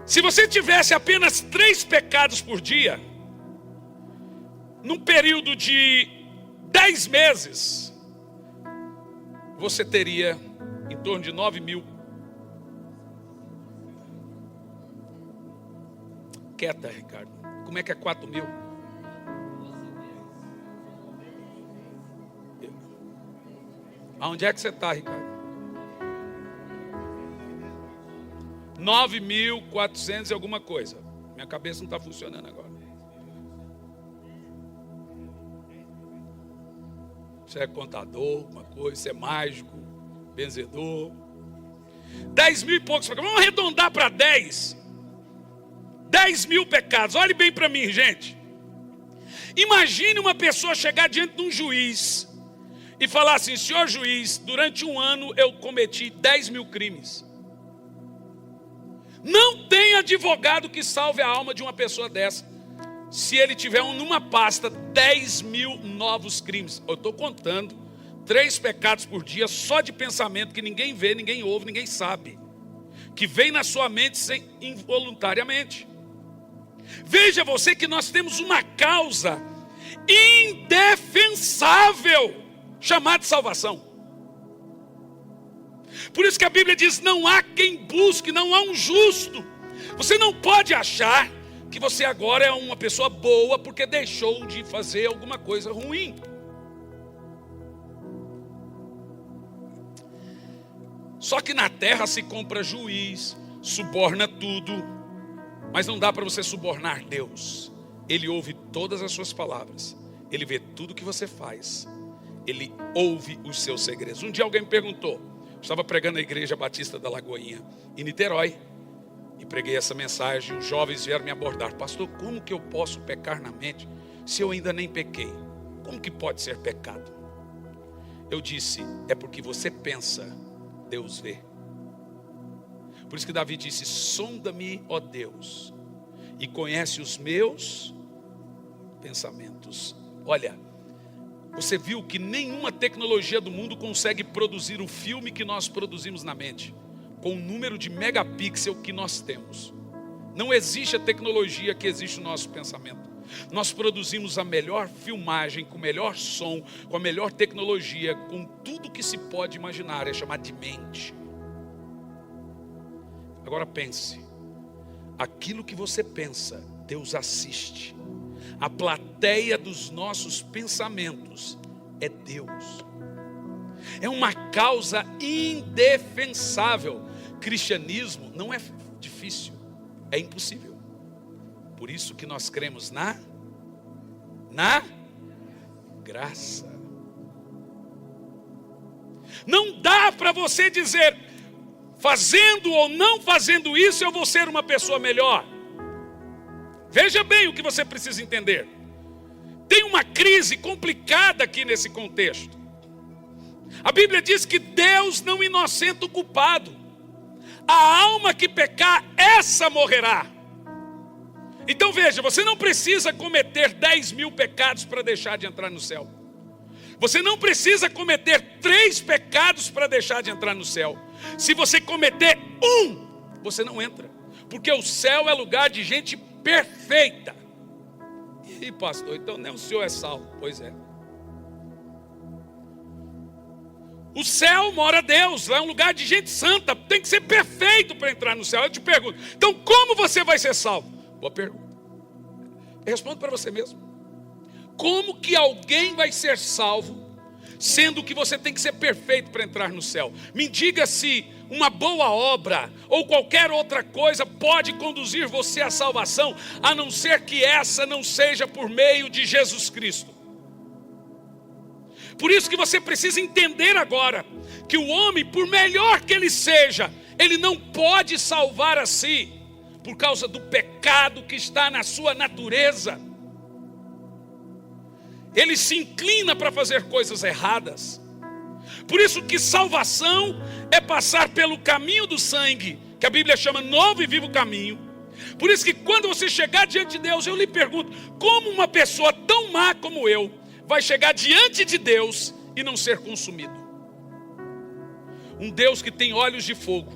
Se você tivesse apenas 3 pecados por dia, num período de 10 meses, você teria em torno de 9.000. Quieta, Ricardo. Como é que é 4.000? Aonde é que você está, Ricardo? 9.400 e alguma coisa. Minha cabeça não está funcionando agora. Você é contador, alguma coisa, você é mágico, benzedor. 10.000 e poucos pecados. Vamos arredondar para 10. 10.000 pecados. Olhe bem para mim, gente. Imagine uma pessoa chegar diante de um juiz e falar assim: senhor juiz, durante um ano eu cometi 10.000 crimes. Não tem advogado que salve a alma de uma pessoa dessa, se ele tiver numa pasta 10.000 novos crimes. Eu estou contando 3 pecados por dia só de pensamento que ninguém vê, ninguém ouve, ninguém sabe, que vem na sua mente involuntariamente. Veja você que nós temos uma causa indefensável chamada salvação. Por isso que a Bíblia diz: não há quem busque, não há um justo. Você não pode achar que você agora é uma pessoa boa porque deixou de fazer alguma coisa ruim. Só que na terra se compra juiz, suborna tudo, mas não dá para você subornar Deus. Ele ouve todas as suas palavras, Ele vê tudo que você faz, Ele ouve os seus segredos. Um dia alguém me perguntou, eu estava pregando na Igreja Batista da Lagoinha, em Niterói, e preguei essa mensagem. Os jovens vieram me abordar: pastor, como que eu posso pecar na mente se eu ainda nem pequei? Como que pode ser pecado? Eu disse: é porque você pensa, Deus vê. Por isso que Davi disse: sonda-me, ó Deus, e conhece os meus pensamentos. Olha, você viu que nenhuma tecnologia do mundo consegue produzir o filme que nós produzimos na mente, com o número de megapixel que nós temos. Não existe a tecnologia que existe no nosso pensamento. Nós produzimos a melhor filmagem, com o melhor som, com a melhor tecnologia, com tudo que se pode imaginar, é chamado de mente. Agora pense, aquilo que você pensa, Deus assiste. A plateia dos nossos pensamentos é Deus. É uma causa indefensável. Cristianismo não é difícil, é impossível. Por isso que nós cremos na graça. Não dá para você dizer: fazendo ou não fazendo isso eu vou ser uma pessoa melhor. Veja bem o que você precisa entender. Tem uma crise complicada aqui nesse contexto. A Bíblia diz que Deus não inocenta o culpado. A alma que pecar, essa morrerá. Então veja, você não precisa cometer 10.000 pecados para deixar de entrar no céu. Você não precisa cometer 3 pecados para deixar de entrar no céu. Se você cometer um, você não entra. Porque o céu é lugar de gente perfeita. E pastor, então nem o senhor é salvo. Pois é. O céu mora Deus, lá é um lugar de gente santa. Tem que ser perfeito para entrar no céu. Eu te pergunto, então como você vai ser salvo? Boa pergunta. Responda para você mesmo. Como que alguém vai ser salvo sendo que você tem que ser perfeito para entrar no céu. Me diga se uma boa obra ou qualquer outra coisa pode conduzir você à salvação, a não ser que essa não seja por meio de Jesus Cristo. Por isso que você precisa entender agora que o homem, por melhor que ele seja, ele não pode salvar a si, por causa do pecado que está na sua natureza. Ele se inclina para fazer coisas erradas. Por isso que salvação é passar pelo caminho do sangue, que a Bíblia chama novo e vivo caminho. Por isso que quando você chegar diante de Deus, eu lhe pergunto, como uma pessoa tão má como eu vai chegar diante de Deus e não ser consumido? Um Deus que tem olhos de fogo,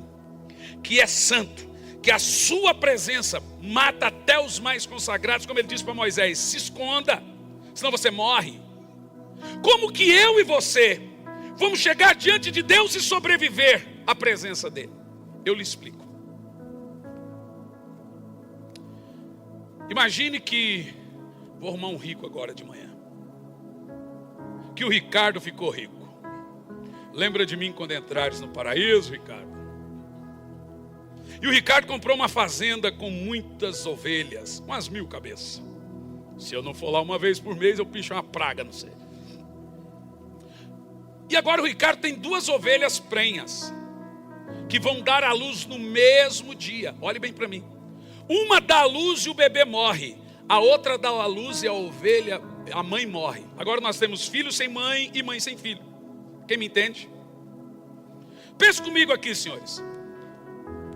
que é santo, que a sua presença mata até os mais consagrados, como ele disse para Moisés, se esconda, senão você morre. Como que eu e você vamos chegar diante de Deus e sobreviver à presença dele? Eu lhe explico. Imagine que, vou arrumar um rico agora de manhã, que o Ricardo ficou rico. Lembra de mim quando entrares no paraíso, Ricardo? E o Ricardo comprou uma fazenda com muitas ovelhas, umas 1000 cabeças. Se eu não for lá uma vez por mês, eu picho uma praga, não sei. E agora o Ricardo tem 2 ovelhas prenhas, que vão dar à luz no mesmo dia. Olhe bem para mim. Uma dá à luz e o bebê morre. A outra dá à luz e a mãe morre. Agora nós temos filho sem mãe e mãe sem filho. Quem me entende? Pense comigo aqui, senhores.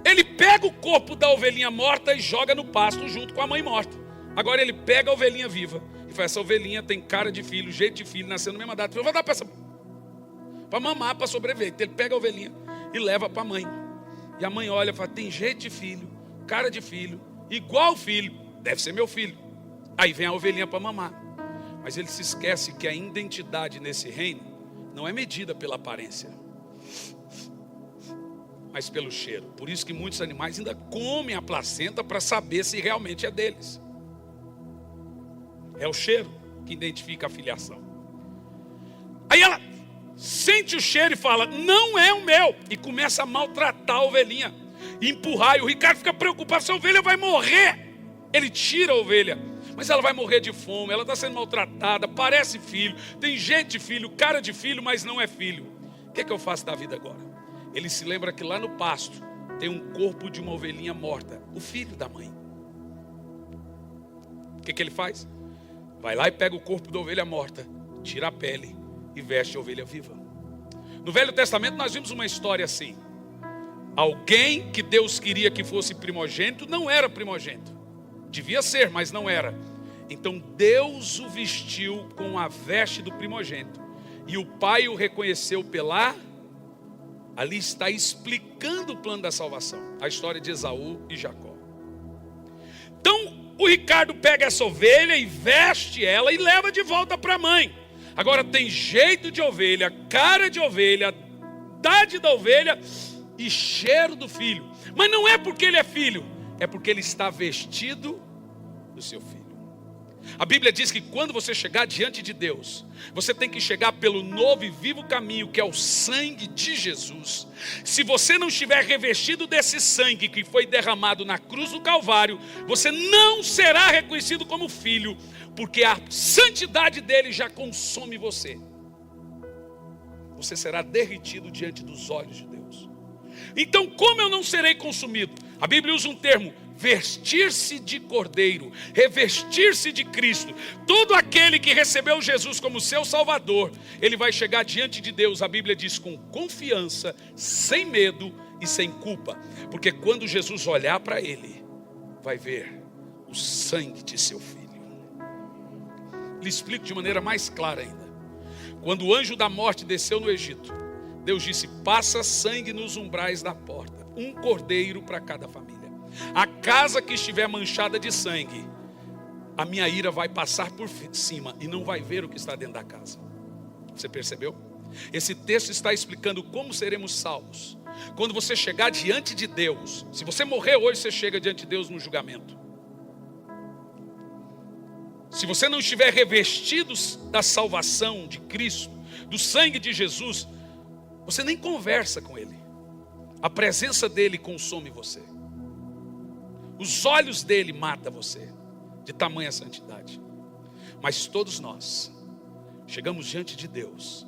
Ele pega o corpo da ovelhinha morta e joga no pasto junto com a mãe morta. Agora ele pega a ovelhinha viva e fala, essa ovelhinha tem cara de filho, jeito de filho, nasceu na mesma data. Eu vou dar para mamar, para sobreviver. Então ele pega a ovelhinha e leva para a mãe. E a mãe olha e fala, tem jeito de filho, cara de filho, igual filho, deve ser meu filho. Aí vem a ovelhinha para mamar. Mas ele se esquece que a identidade nesse reino não é medida pela aparência, mas pelo cheiro. Por isso que muitos animais ainda comem a placenta para saber se realmente é deles. É o cheiro que identifica a filiação. Aí ela sente o cheiro e fala, não é o meu. E começa a maltratar a ovelhinha, empurrar. E o Ricardo fica preocupado, essa ovelha vai morrer. Ele tira a ovelha, mas ela vai morrer de fome, ela está sendo maltratada, parece filho, tem jeito de filho, cara de filho, mas não é filho. O que é que eu faço da vida agora? Ele se lembra que lá no pasto tem um corpo de uma ovelhinha morta, o filho da mãe. O que ele faz? Vai lá e pega o corpo da ovelha morta, tira a pele e veste a ovelha viva. No Velho Testamento nós vimos uma história assim. Alguém que Deus queria que fosse primogênito, não era primogênito. Devia ser, mas não era. Então Deus o vestiu com a veste do primogênito. E o pai o reconheceu pela... Ali está explicando o plano da salvação. A história de Esaú e Jacó. Então o Ricardo pega essa ovelha e veste ela e leva de volta para a mãe. Agora tem jeito de ovelha, cara de ovelha, idade da ovelha e cheiro do filho. Mas não é porque ele é filho, é porque ele está vestido do seu filho. A Bíblia diz que quando você chegar diante de Deus, você tem que chegar pelo novo e vivo caminho, que é o sangue de Jesus. Se você não estiver revestido desse sangue que foi derramado na cruz do Calvário, você não será reconhecido como filho, porque a santidade dele já consome você. Você será derretido diante dos olhos de Deus. Então, como eu não serei consumido? A Bíblia usa um termo, vestir-se de cordeiro, revestir-se de Cristo. Todo aquele que recebeu Jesus como seu Salvador, ele vai chegar diante de Deus, a Bíblia diz, com confiança, sem medo e sem culpa. Porque quando Jesus olhar para ele, vai ver o sangue de seu filho. Lhe explico de maneira mais clara ainda. Quando o anjo da morte desceu no Egito, Deus disse, passa sangue nos umbrais da porta, um cordeiro para cada família. A casa que estiver manchada de sangue, a minha ira vai passar por cima e não vai ver o que está dentro da casa. Você percebeu? Esse texto está explicando como seremos salvos. Quando você chegar diante de Deus, se você morrer hoje, você chega diante de Deus no julgamento. Se você não estiver revestido da salvação de Cristo, do sangue de Jesus, você nem conversa com Ele. A presença dEle consome você. Os olhos dEle matam você, de tamanha santidade. Mas todos nós chegamos diante de Deus,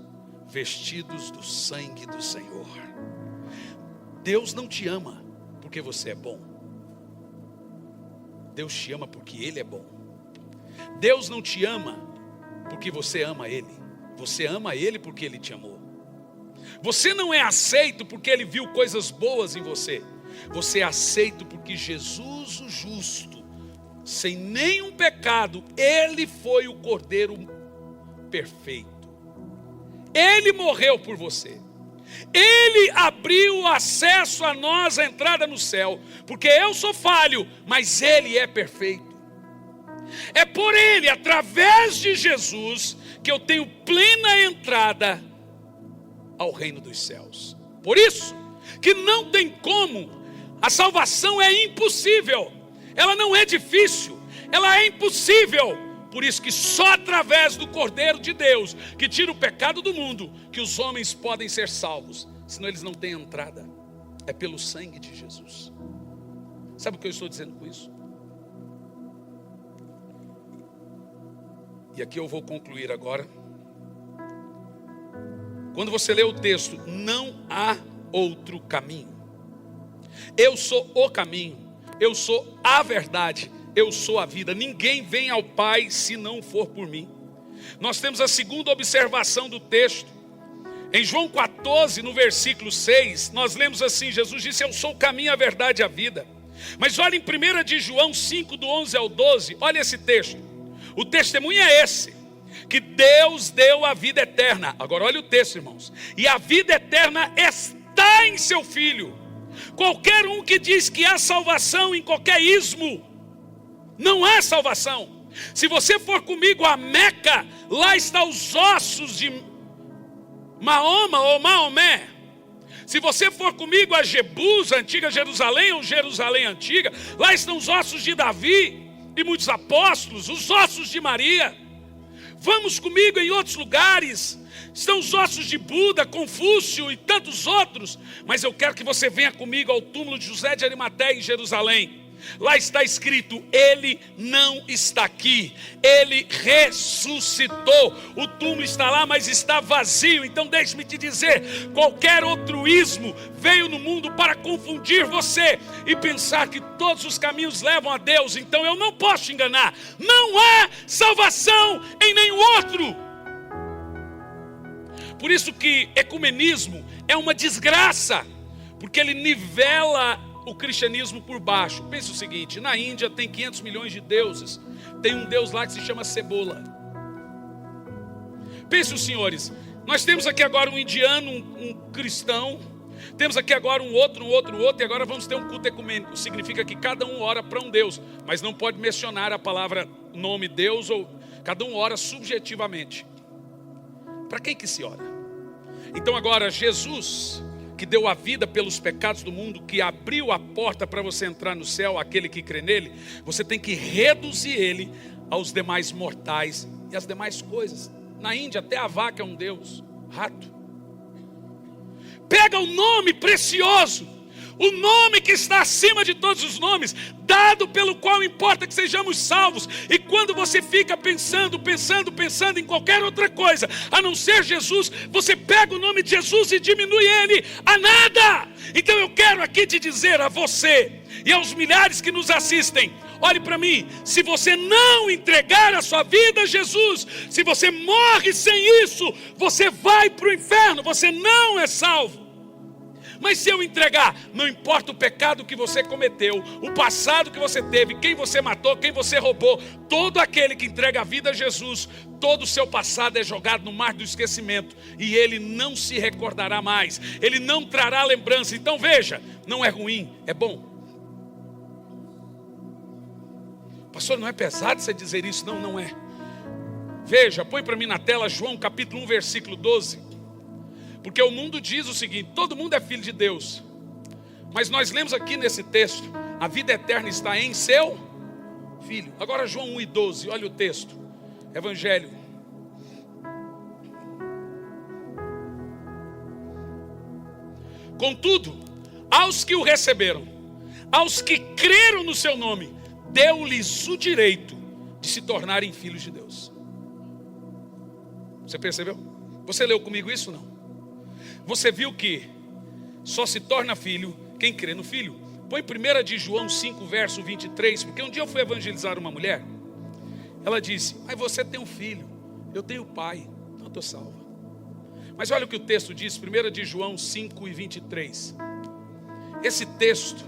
vestidos do sangue do Senhor. Deus não te ama porque você é bom. Deus te ama porque Ele é bom. Deus não te ama porque você ama Ele. Você ama Ele porque Ele te amou. Você não é aceito porque Ele viu coisas boas em você. Você é aceito porque Jesus, o justo, sem nenhum pecado, Ele foi o Cordeiro perfeito. Ele morreu por você. Ele abriu o acesso a nós, a entrada no céu. Porque eu sou falho, mas Ele é perfeito. É por Ele, através de Jesus, que eu tenho plena entrada ao reino dos céus. Por isso que não tem como. A salvação é impossível. Ela não é difícil. Ela é impossível. Por isso que só através do Cordeiro de Deus, que tira o pecado do mundo, que os homens podem ser salvos. Senão eles não têm entrada. É pelo sangue de Jesus. Sabe o que eu estou dizendo com isso? E aqui eu vou concluir agora. Quando você lê o texto, não há outro caminho. Eu sou o caminho, eu sou a verdade, eu sou a vida. Ninguém vem ao Pai se não for por mim. Nós temos a segunda observação do texto. Em João 14, no versículo 6, nós lemos assim, Jesus disse, eu sou o caminho, a verdade e a vida. Mas olha em 1 de João 5, do 11 ao 12, olha esse texto. O testemunho é esse, que Deus deu a vida eterna. Agora olha o texto, irmãos. E a vida eterna está em seu Filho. Qualquer um que diz que há salvação em qualquer ismo, não há salvação. Se você for comigo a Meca, lá estão os ossos de Mahoma ou Maomé. Se você for comigo a Jebus, a antiga Jerusalém ou Jerusalém antiga, lá estão os ossos de Davi e muitos apóstolos, os ossos de Maria. Vamos comigo em outros lugares, estão os ossos de Buda, Confúcio e tantos outros. Mas eu quero que você venha comigo ao túmulo de José de Arimateia em Jerusalém. Lá está escrito, Ele não está aqui, Ele ressuscitou. O túmulo está lá, mas está vazio. Então deixe-me te dizer, qualquer outro ismo veio no mundo para confundir você e pensar que todos os caminhos levam a Deus. Então eu não posso te enganar, não há salvação em nenhum outro. Por isso que ecumenismo é uma desgraça, porque ele nivela o cristianismo por baixo. Pense o seguinte, na Índia tem 500 milhões de deuses. Tem um deus lá que se chama Cebola. Pense os senhores, nós temos aqui agora um indiano, um cristão. Temos aqui agora um outro, e agora vamos ter um culto ecumênico. Significa que cada um ora para um Deus, mas não pode mencionar a palavra nome Deus, ou cada um ora subjetivamente. Para quem que se ora? Então agora Jesus, que deu a vida pelos pecados do mundo, que abriu a porta para você entrar no céu, aquele que crê nele, você tem que reduzir ele aos demais mortais e às demais coisas. Na Índia até a vaca é um deus, rato. Pega o nome precioso, o nome que está acima de todos os nomes, dado pelo qual importa que sejamos salvos. E quando você fica pensando em qualquer outra coisa, a não ser Jesus, você pega o nome de Jesus e diminui ele a nada. Então eu quero aqui te dizer a você e aos milhares que nos assistem, olhe para mim, se você não entregar a sua vida a Jesus, se você morre sem isso, você vai para o inferno, você não é salvo. Mas se eu entregar, não importa o pecado que você cometeu, o passado que você teve, quem você matou, quem você roubou, todo aquele que entrega a vida a Jesus, todo o seu passado é jogado no mar do esquecimento e ele não se recordará mais, ele não trará lembrança. Então veja, não é ruim, é bom. Pastor, não é pesado você dizer isso? Não, não é. Veja, põe para mim na tela João capítulo 1, versículo 12. Porque o mundo diz o seguinte, todo mundo é filho de Deus. Mas nós lemos aqui nesse texto, a vida eterna está em seu Filho. Agora João 1 e 12, olha o texto. Evangelho. Contudo, aos que o receberam, aos que creram no seu nome, deu-lhes o direito de se tornarem filhos de Deus. Você percebeu? Você leu comigo isso? Não. Você viu que só se torna filho quem crê no Filho. Põe 1 de João 5, verso 23, porque um dia eu fui evangelizar uma mulher. Ela disse: mas você tem um filho, eu tenho pai, não estou salva. Mas olha o que o texto diz, 1 de João 5 e 23. Esse texto,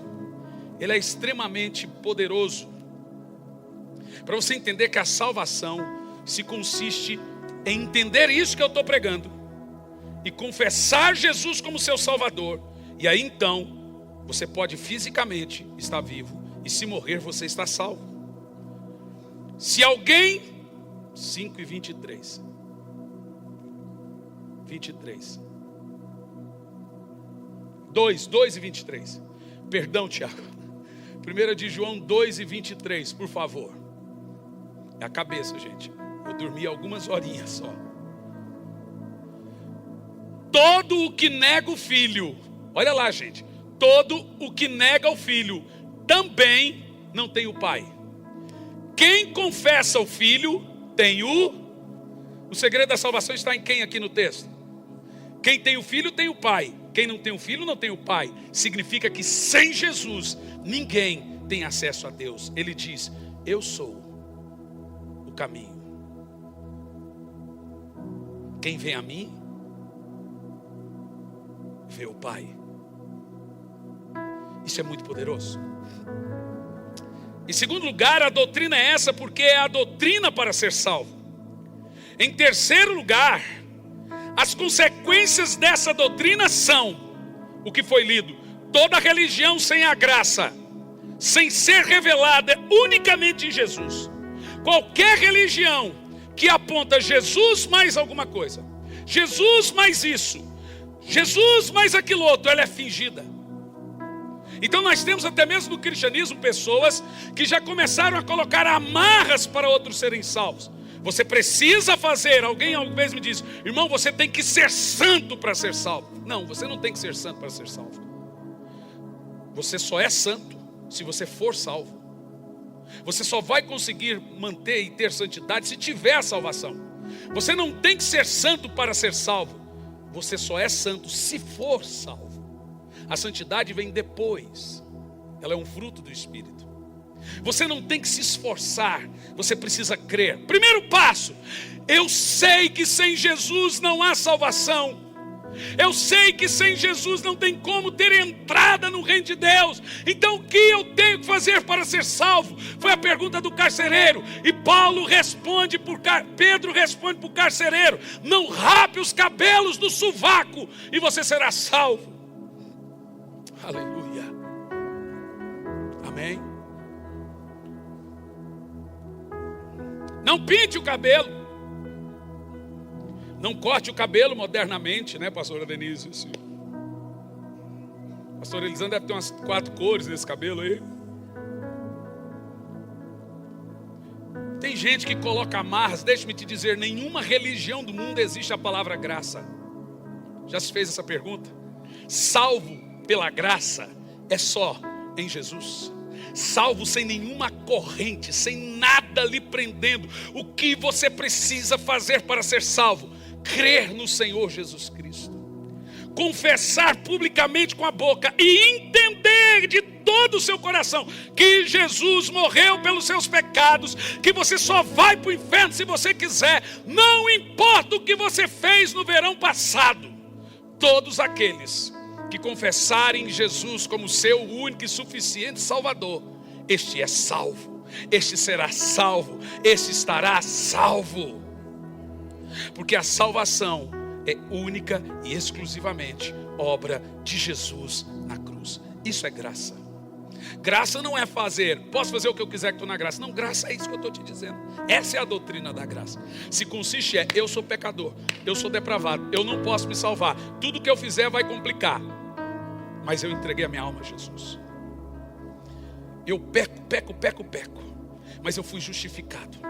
ele é extremamente poderoso, para você entender que a salvação se consiste em entender isso que eu estou pregando, e confessar Jesus como seu Salvador, e aí então, você pode fisicamente estar vivo, e se morrer você está salvo. Se alguém, 5 e 23, 2 e 23, perdão Tiago, 1 de João 2 e 23, por favor. É a cabeça, gente, eu dormi algumas horinhas só. Todo o que nega o Filho, olha lá gente, todo o que nega o Filho, também não tem o Pai. Quem confessa o Filho, tem o segredo da salvação está em quem aqui no texto? Quem tem o Filho, tem o Pai. Quem não tem o Filho, não tem o Pai. Significa que sem Jesus, ninguém tem acesso a Deus. Ele diz: eu sou o caminho. Quem vem a mim, vê o Pai. Isso é muito poderoso. Em segundo lugar, a doutrina é essa porque é a doutrina para ser salvo. Em terceiro lugar, as consequências dessa doutrina são o que foi lido: toda religião sem a graça, sem ser revelada unicamente em Jesus. Qualquer religião que aponta Jesus mais alguma coisa, Jesus mais isso, Jesus mais aquilo outro, ela é fingida. Então nós temos até mesmo no cristianismo pessoas que já começaram a colocar amarras para outros serem salvos. Você precisa fazer, alguém uma vez me disse: irmão, você tem que ser santo para ser salvo. Não, você não tem que ser santo para ser salvo. Você só é santo se você for salvo. Você só vai conseguir manter e ter santidade se tiver a salvação. Você não tem que ser santo para ser salvo. Você só é santo se for salvo. A santidade vem depois. Ela é um fruto do Espírito. Você não tem que se esforçar, você precisa crer. Primeiro passo: eu sei que sem Jesus não há salvação. Eu sei que sem Jesus não tem como ter entrada no reino de Deus. Então o que eu tenho que fazer para ser salvo? Foi a pergunta do carcereiro. E Pedro responde para o carcereiro: não rape os cabelos do sovaco e você será salvo. Aleluia. Amém. Não pinte o cabelo. Não corte o cabelo modernamente, né, pastora Denise? Pastor Elisandro deve ter umas 4 cores nesse cabelo aí. Tem gente que coloca amarras. Deixa-me te dizer, nenhuma religião do mundo existe a palavra graça. Já se fez essa pergunta? Salvo pela graça é só em Jesus. Salvo sem nenhuma corrente, sem nada lhe prendendo. O que você precisa fazer para ser salvo? Crer no Senhor Jesus Cristo, confessar publicamente com a boca e entender de todo o seu coração que Jesus morreu pelos seus pecados, que você só vai para o inferno se você quiser, não importa o que você fez no verão passado. Todos aqueles que confessarem Jesus como seu único e suficiente Salvador, este é salvo, este será salvo, este estará salvo. Porque a salvação é única e exclusivamente obra de Jesus na cruz. Isso é graça. Graça não é fazer, posso fazer o que eu quiser que estou na graça. Não, graça é isso que eu estou te dizendo. Essa é a doutrina da graça. Se consiste eu sou pecador, eu sou depravado, eu não posso me salvar, tudo que eu fizer vai complicar, mas eu entreguei a minha alma a Jesus. Eu peco, mas eu fui justificado.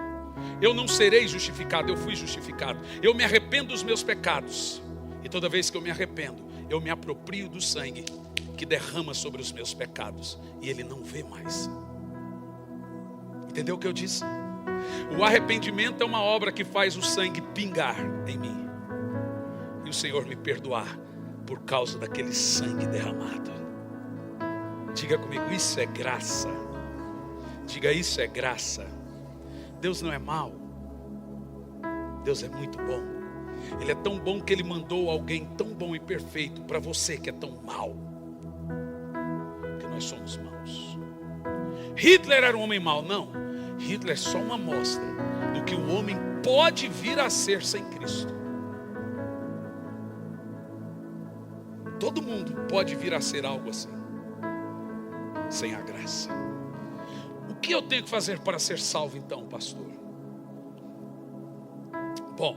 Eu não serei justificado, eu fui justificado. Eu me arrependo dos meus pecados, e toda vez que eu me arrependo, eu me aproprio do sangue que derrama sobre os meus pecados, e ele não vê mais. Entendeu o que eu disse? O arrependimento é uma obra que faz o sangue pingar em mim, e o Senhor me perdoar por causa daquele sangue derramado. Diga comigo, isso é graça. Diga, isso é graça. Deus não é mau, Deus é muito bom. Ele é tão bom que Ele mandou alguém tão bom e perfeito para você que é tão mau, que nós somos maus. Hitler era um homem mau? Não. Hitler é só uma amostra do que o homem pode vir a ser sem Cristo. Todo mundo pode vir a ser algo assim, sem a graça. O que eu tenho que fazer para ser salvo então, pastor? Bom,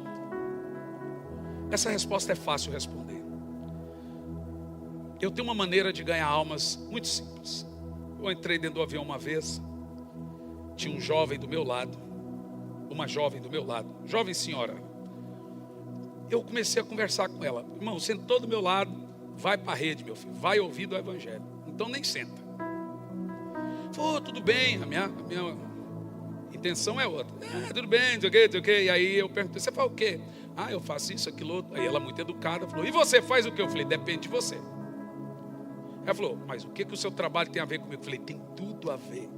essa resposta é fácil responder. Eu tenho uma maneira de ganhar almas muito simples. Eu entrei dentro do avião uma vez, tinha um jovem do meu lado, uma jovem do meu lado, jovem senhora. Eu comecei a conversar com ela. Irmão, sentou do meu lado, vai para a rede, meu filho, vai ouvir do evangelho. Então nem senta. Falou, tudo bem, a minha intenção é outra. Tudo bem, não sei o que. E aí eu perguntei, você faz o quê? Eu faço isso, aquilo, outro. Aí ela, muito educada, falou, e você faz o quê? Eu falei, depende de você. Ela falou, mas o que o seu trabalho tem a ver comigo? Eu falei, tem tudo a ver.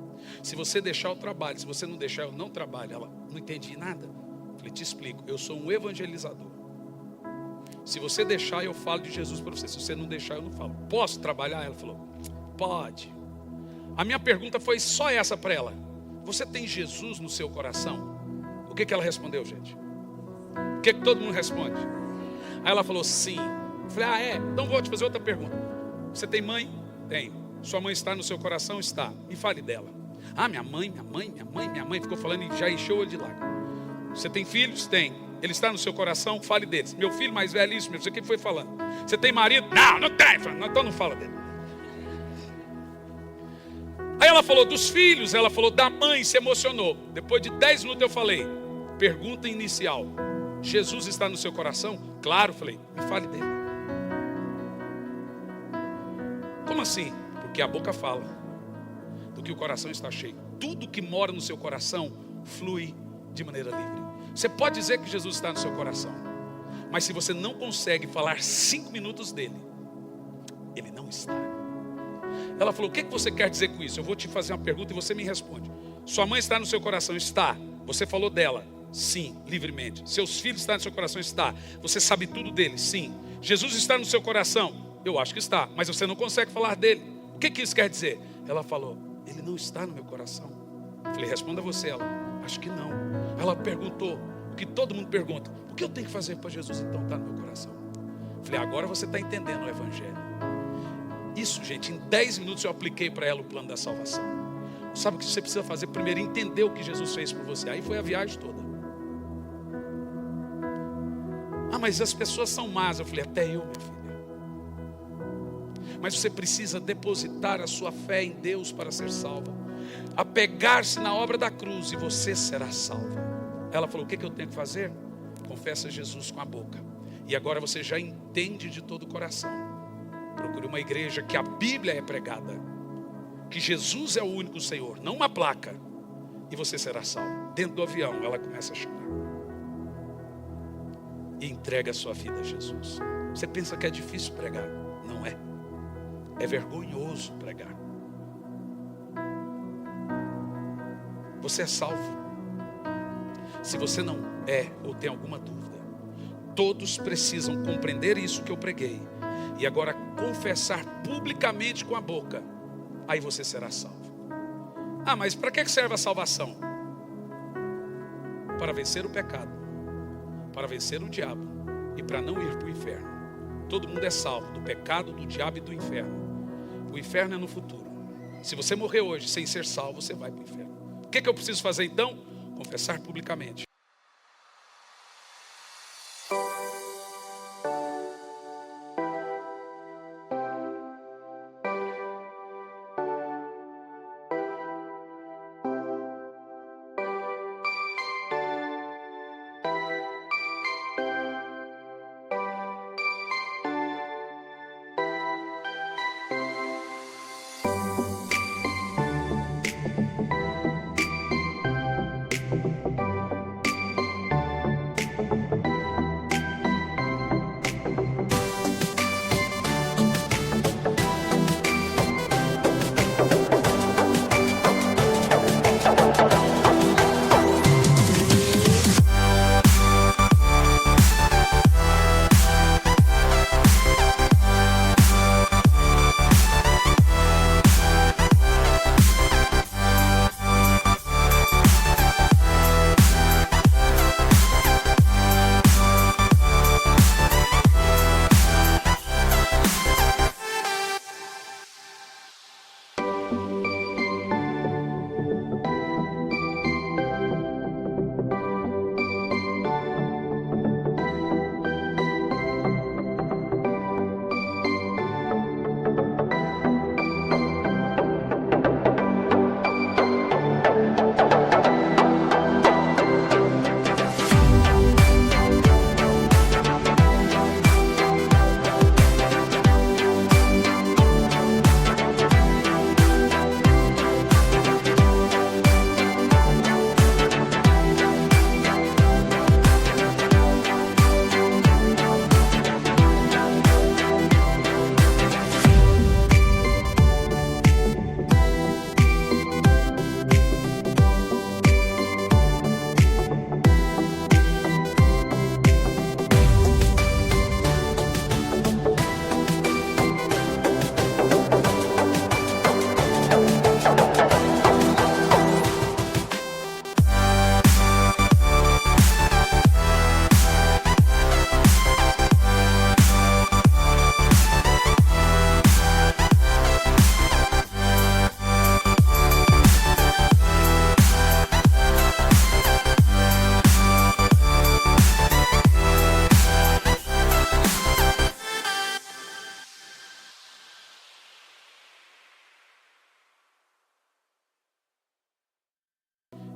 Se você deixar o trabalho, se você não deixar, eu não trabalho. Ela, não entendi nada. Eu falei, te explico, eu sou um evangelizador. Se você deixar, eu falo de Jesus para você. Se você não deixar, eu não falo. Posso trabalhar? Ela falou, pode. A minha pergunta foi só essa para ela. Você tem Jesus no seu coração? O que ela respondeu, gente? O que todo mundo responde? Aí ela falou, sim. Eu falei, então vou te fazer outra pergunta. Você tem mãe? Tem. Sua mãe está no seu coração? Está. Me fale dela. Minha mãe. Ficou falando e já encheu o de lágrimas. Você tem filhos? Tem. Ele está no seu coração? Fale deles. Meu filho mais velho, isso mesmo. Você que foi falando. Você tem marido? Não tem. Então não fala dele. Aí ela falou dos filhos, ela falou da mãe, se emocionou. Depois de 10 minutos eu falei, pergunta inicial, Jesus está no seu coração? Claro, falei, me fale dele. Como assim? Porque a boca fala do que o coração está cheio. Tudo que mora no seu coração flui de maneira livre. Você pode dizer que Jesus está no seu coração, mas se você não consegue falar 5 minutos dele, ele não está. Ela falou, o que você quer dizer com isso? Eu vou te fazer uma pergunta e você me responde. Sua mãe está no seu coração? Está. Você falou dela? Sim, livremente. Seus filhos estão no seu coração? Está. Você sabe tudo dele? Sim. Jesus está no seu coração? Eu acho que está, mas você não consegue falar dele. O que isso quer dizer? Ela falou, ele não está no meu coração. Eu falei, responda você. Ela, acho que não. Ela perguntou, o que todo mundo pergunta, o que eu tenho que fazer para Jesus então estar no meu coração? Eu falei, agora você está entendendo o evangelho. Isso, gente, em 10 minutos eu apliquei para ela o plano da salvação. Sabe o que você precisa fazer? Primeiro, entender o que Jesus fez por você. Aí foi a viagem toda. Mas as pessoas são más. Eu falei, até eu, minha filha. Mas você precisa depositar a sua fé em Deus para ser salva. Apegar-se na obra da cruz e você será salva. Ela falou, o que eu tenho que fazer? Confessa Jesus com a boca. E agora você já entende de todo o coração. Procure uma igreja que a Bíblia é pregada, que Jesus é o único Senhor, não uma placa, e você será salvo. Dentro do avião ela começa a chorar e entrega a sua vida a Jesus. Você pensa que é difícil pregar? Não é. É vergonhoso pregar. Você é salvo. Se você não é ou tem alguma dúvida, todos precisam compreender isso que eu preguei e agora confessar publicamente com a boca. Aí você será salvo. Mas para que serve a salvação? Para vencer o pecado, para vencer o diabo e para não ir para o inferno. Todo mundo é salvo do pecado, do diabo e do inferno. O inferno é no futuro. Se você morrer hoje sem ser salvo, você vai para o inferno. O que eu preciso fazer então? Confessar publicamente.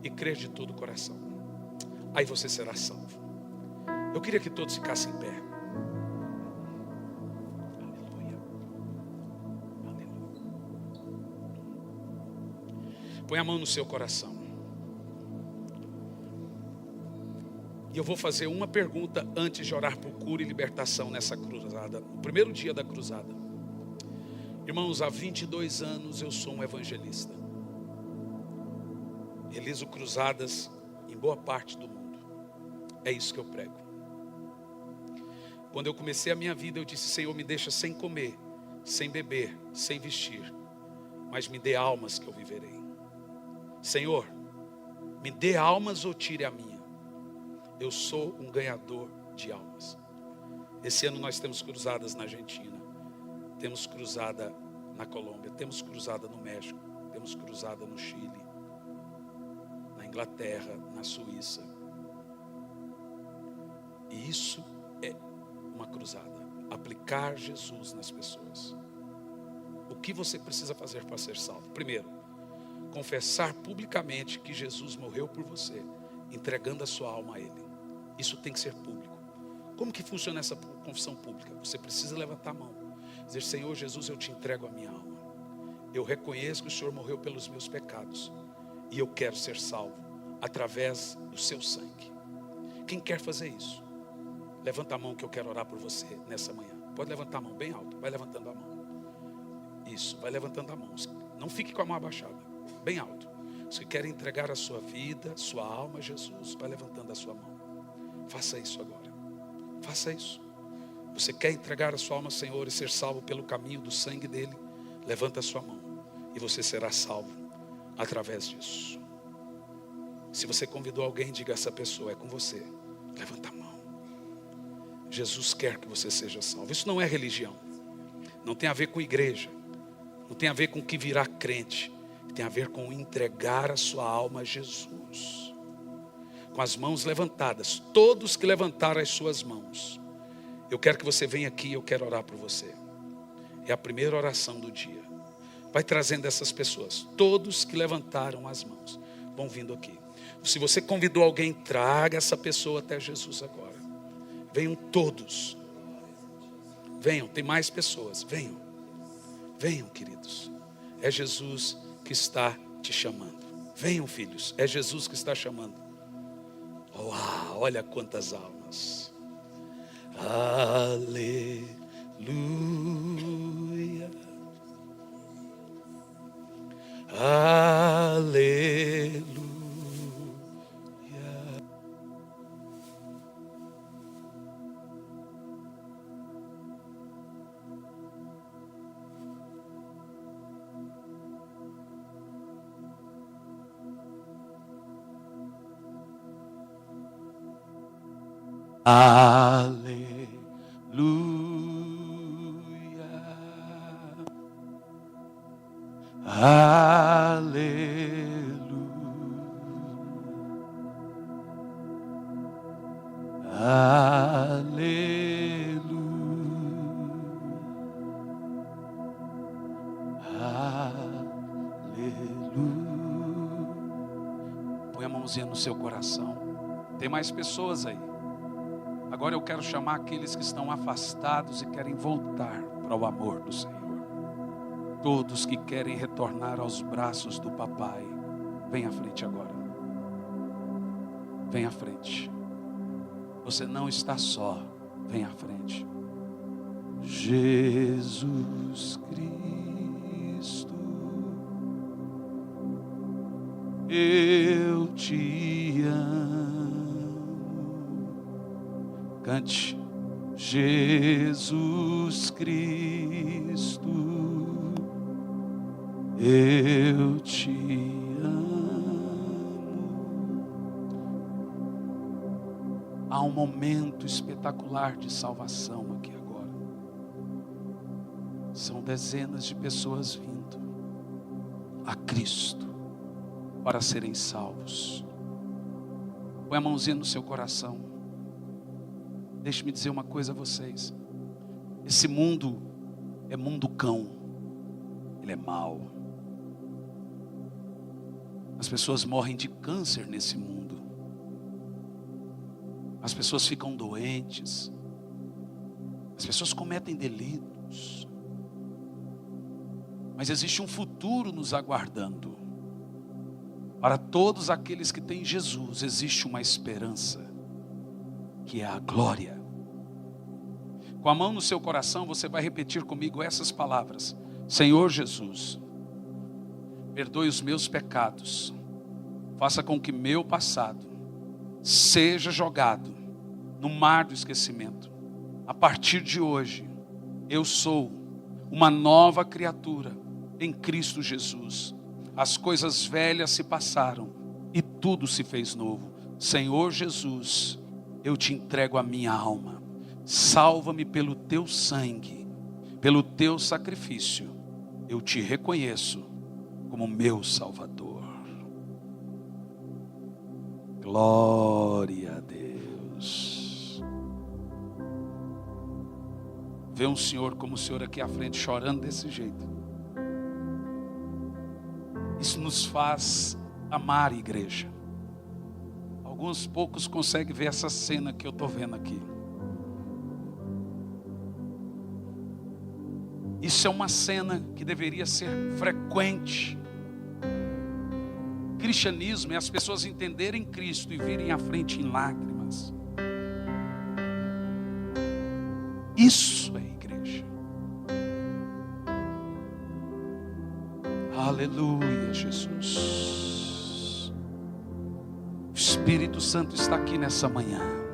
e crer de todo o coração. Aí você será salvo. Eu queria que todos ficassem em pé. Aleluia. Aleluia. Põe a mão no seu coração. E eu vou fazer uma pergunta antes de orar por cura e libertação nessa cruzada, no primeiro dia da cruzada. Irmãos, há 22 anos eu sou um evangelista. Realizo cruzadas em boa parte do mundo. É isso que eu prego. Quando eu comecei a minha vida, eu disse: Senhor, me deixa sem comer, sem beber, sem vestir, mas me dê almas que eu viverei. Senhor, me dê almas ou tire a minha. Eu sou um ganhador de almas. Esse ano nós temos cruzadas na Argentina, temos cruzada na Colômbia, temos cruzada no México, temos cruzada no Chile, na Inglaterra, na Suíça. E isso é uma cruzada. Aplicar Jesus nas pessoas. O que você precisa fazer para ser salvo? Primeiro, confessar publicamente que Jesus morreu por você, entregando a sua alma a Ele. Isso tem que ser público. Como que funciona essa confissão pública? Você precisa levantar a mão, dizer: Senhor Jesus, eu te entrego a minha alma. Eu reconheço que o Senhor morreu pelos meus pecados e eu quero ser salvo através do seu sangue. Quem quer fazer isso? Levanta a mão que eu quero orar por você nessa manhã. Pode levantar a mão bem alto, vai levantando a mão. Isso, vai levantando a mão. Não fique com a mão abaixada, bem alto. Se quer entregar a sua vida, sua alma a Jesus, vai levantando a sua mão. Faça isso agora. Faça isso. Você quer entregar a sua alma ao Senhor e ser salvo pelo caminho do sangue dele? Levanta a sua mão e você será salvo através disso. Se você convidou alguém, diga a essa pessoa: é com você. Levanta a mão. Jesus quer que você seja salvo. Isso não é religião. Não tem a ver com igreja. Não tem a ver com o que virá crente. Tem a ver com entregar a sua alma a Jesus. Com as mãos levantadas, todos que levantaram as suas mãos, eu quero que você venha aqui, eu quero orar por você. É a primeira oração do dia. Vai trazendo essas pessoas, todos que levantaram as mãos, vão vindo aqui. Se você convidou alguém, traga essa pessoa até Jesus agora. Venham todos. Venham, tem mais pessoas, venham. Venham, queridos. É Jesus que está te chamando. Venham, filhos, é Jesus que está chamando. Uau, olha quantas almas. Aleluia. Aleluia. Põe a mãozinha no seu coração. Tem mais pessoas aí. Agora eu quero chamar aqueles que estão afastados e querem voltar para o amor do Senhor. Todos que querem retornar aos braços do papai, vem à frente agora. Vem à frente. Você não está só, vem à frente. Jesus Cristo, eu te amo. Cante. Jesus Cristo, eu te amo. Há um momento espetacular de salvação aqui agora. São dezenas de pessoas vindo a Cristo para serem salvos. Põe a mãozinha no seu coração. Deixe-me dizer uma coisa a vocês. Esse mundo é mundo cão. Ele é mau. As pessoas morrem de câncer nesse mundo. As pessoas ficam doentes. As pessoas cometem delitos. Mas existe um futuro nos aguardando. Para todos aqueles que têm Jesus, existe uma esperança, que é a glória. Com a mão no seu coração, você vai repetir comigo essas palavras: Senhor Jesus, perdoe os meus pecados, faça com que meu passado seja jogado no mar do esquecimento. A partir de hoje, eu sou uma nova criatura em Cristo Jesus. As coisas velhas se passaram e tudo se fez novo. Senhor Jesus, eu te entrego a minha alma. Salva-me pelo teu sangue, pelo teu sacrifício. Eu te reconheço como meu Salvador. Glória a Deus. Vê um senhor como o senhor aqui à frente chorando desse jeito. Isso nos faz amar a igreja. Alguns poucos conseguem ver essa cena que eu estou vendo aqui. Isso é uma cena que deveria ser frequente. Cristianismo é as pessoas entenderem Cristo e virem à frente em lágrimas. Isso é igreja. Aleluia, Jesus. O Espírito Santo está aqui nessa manhã.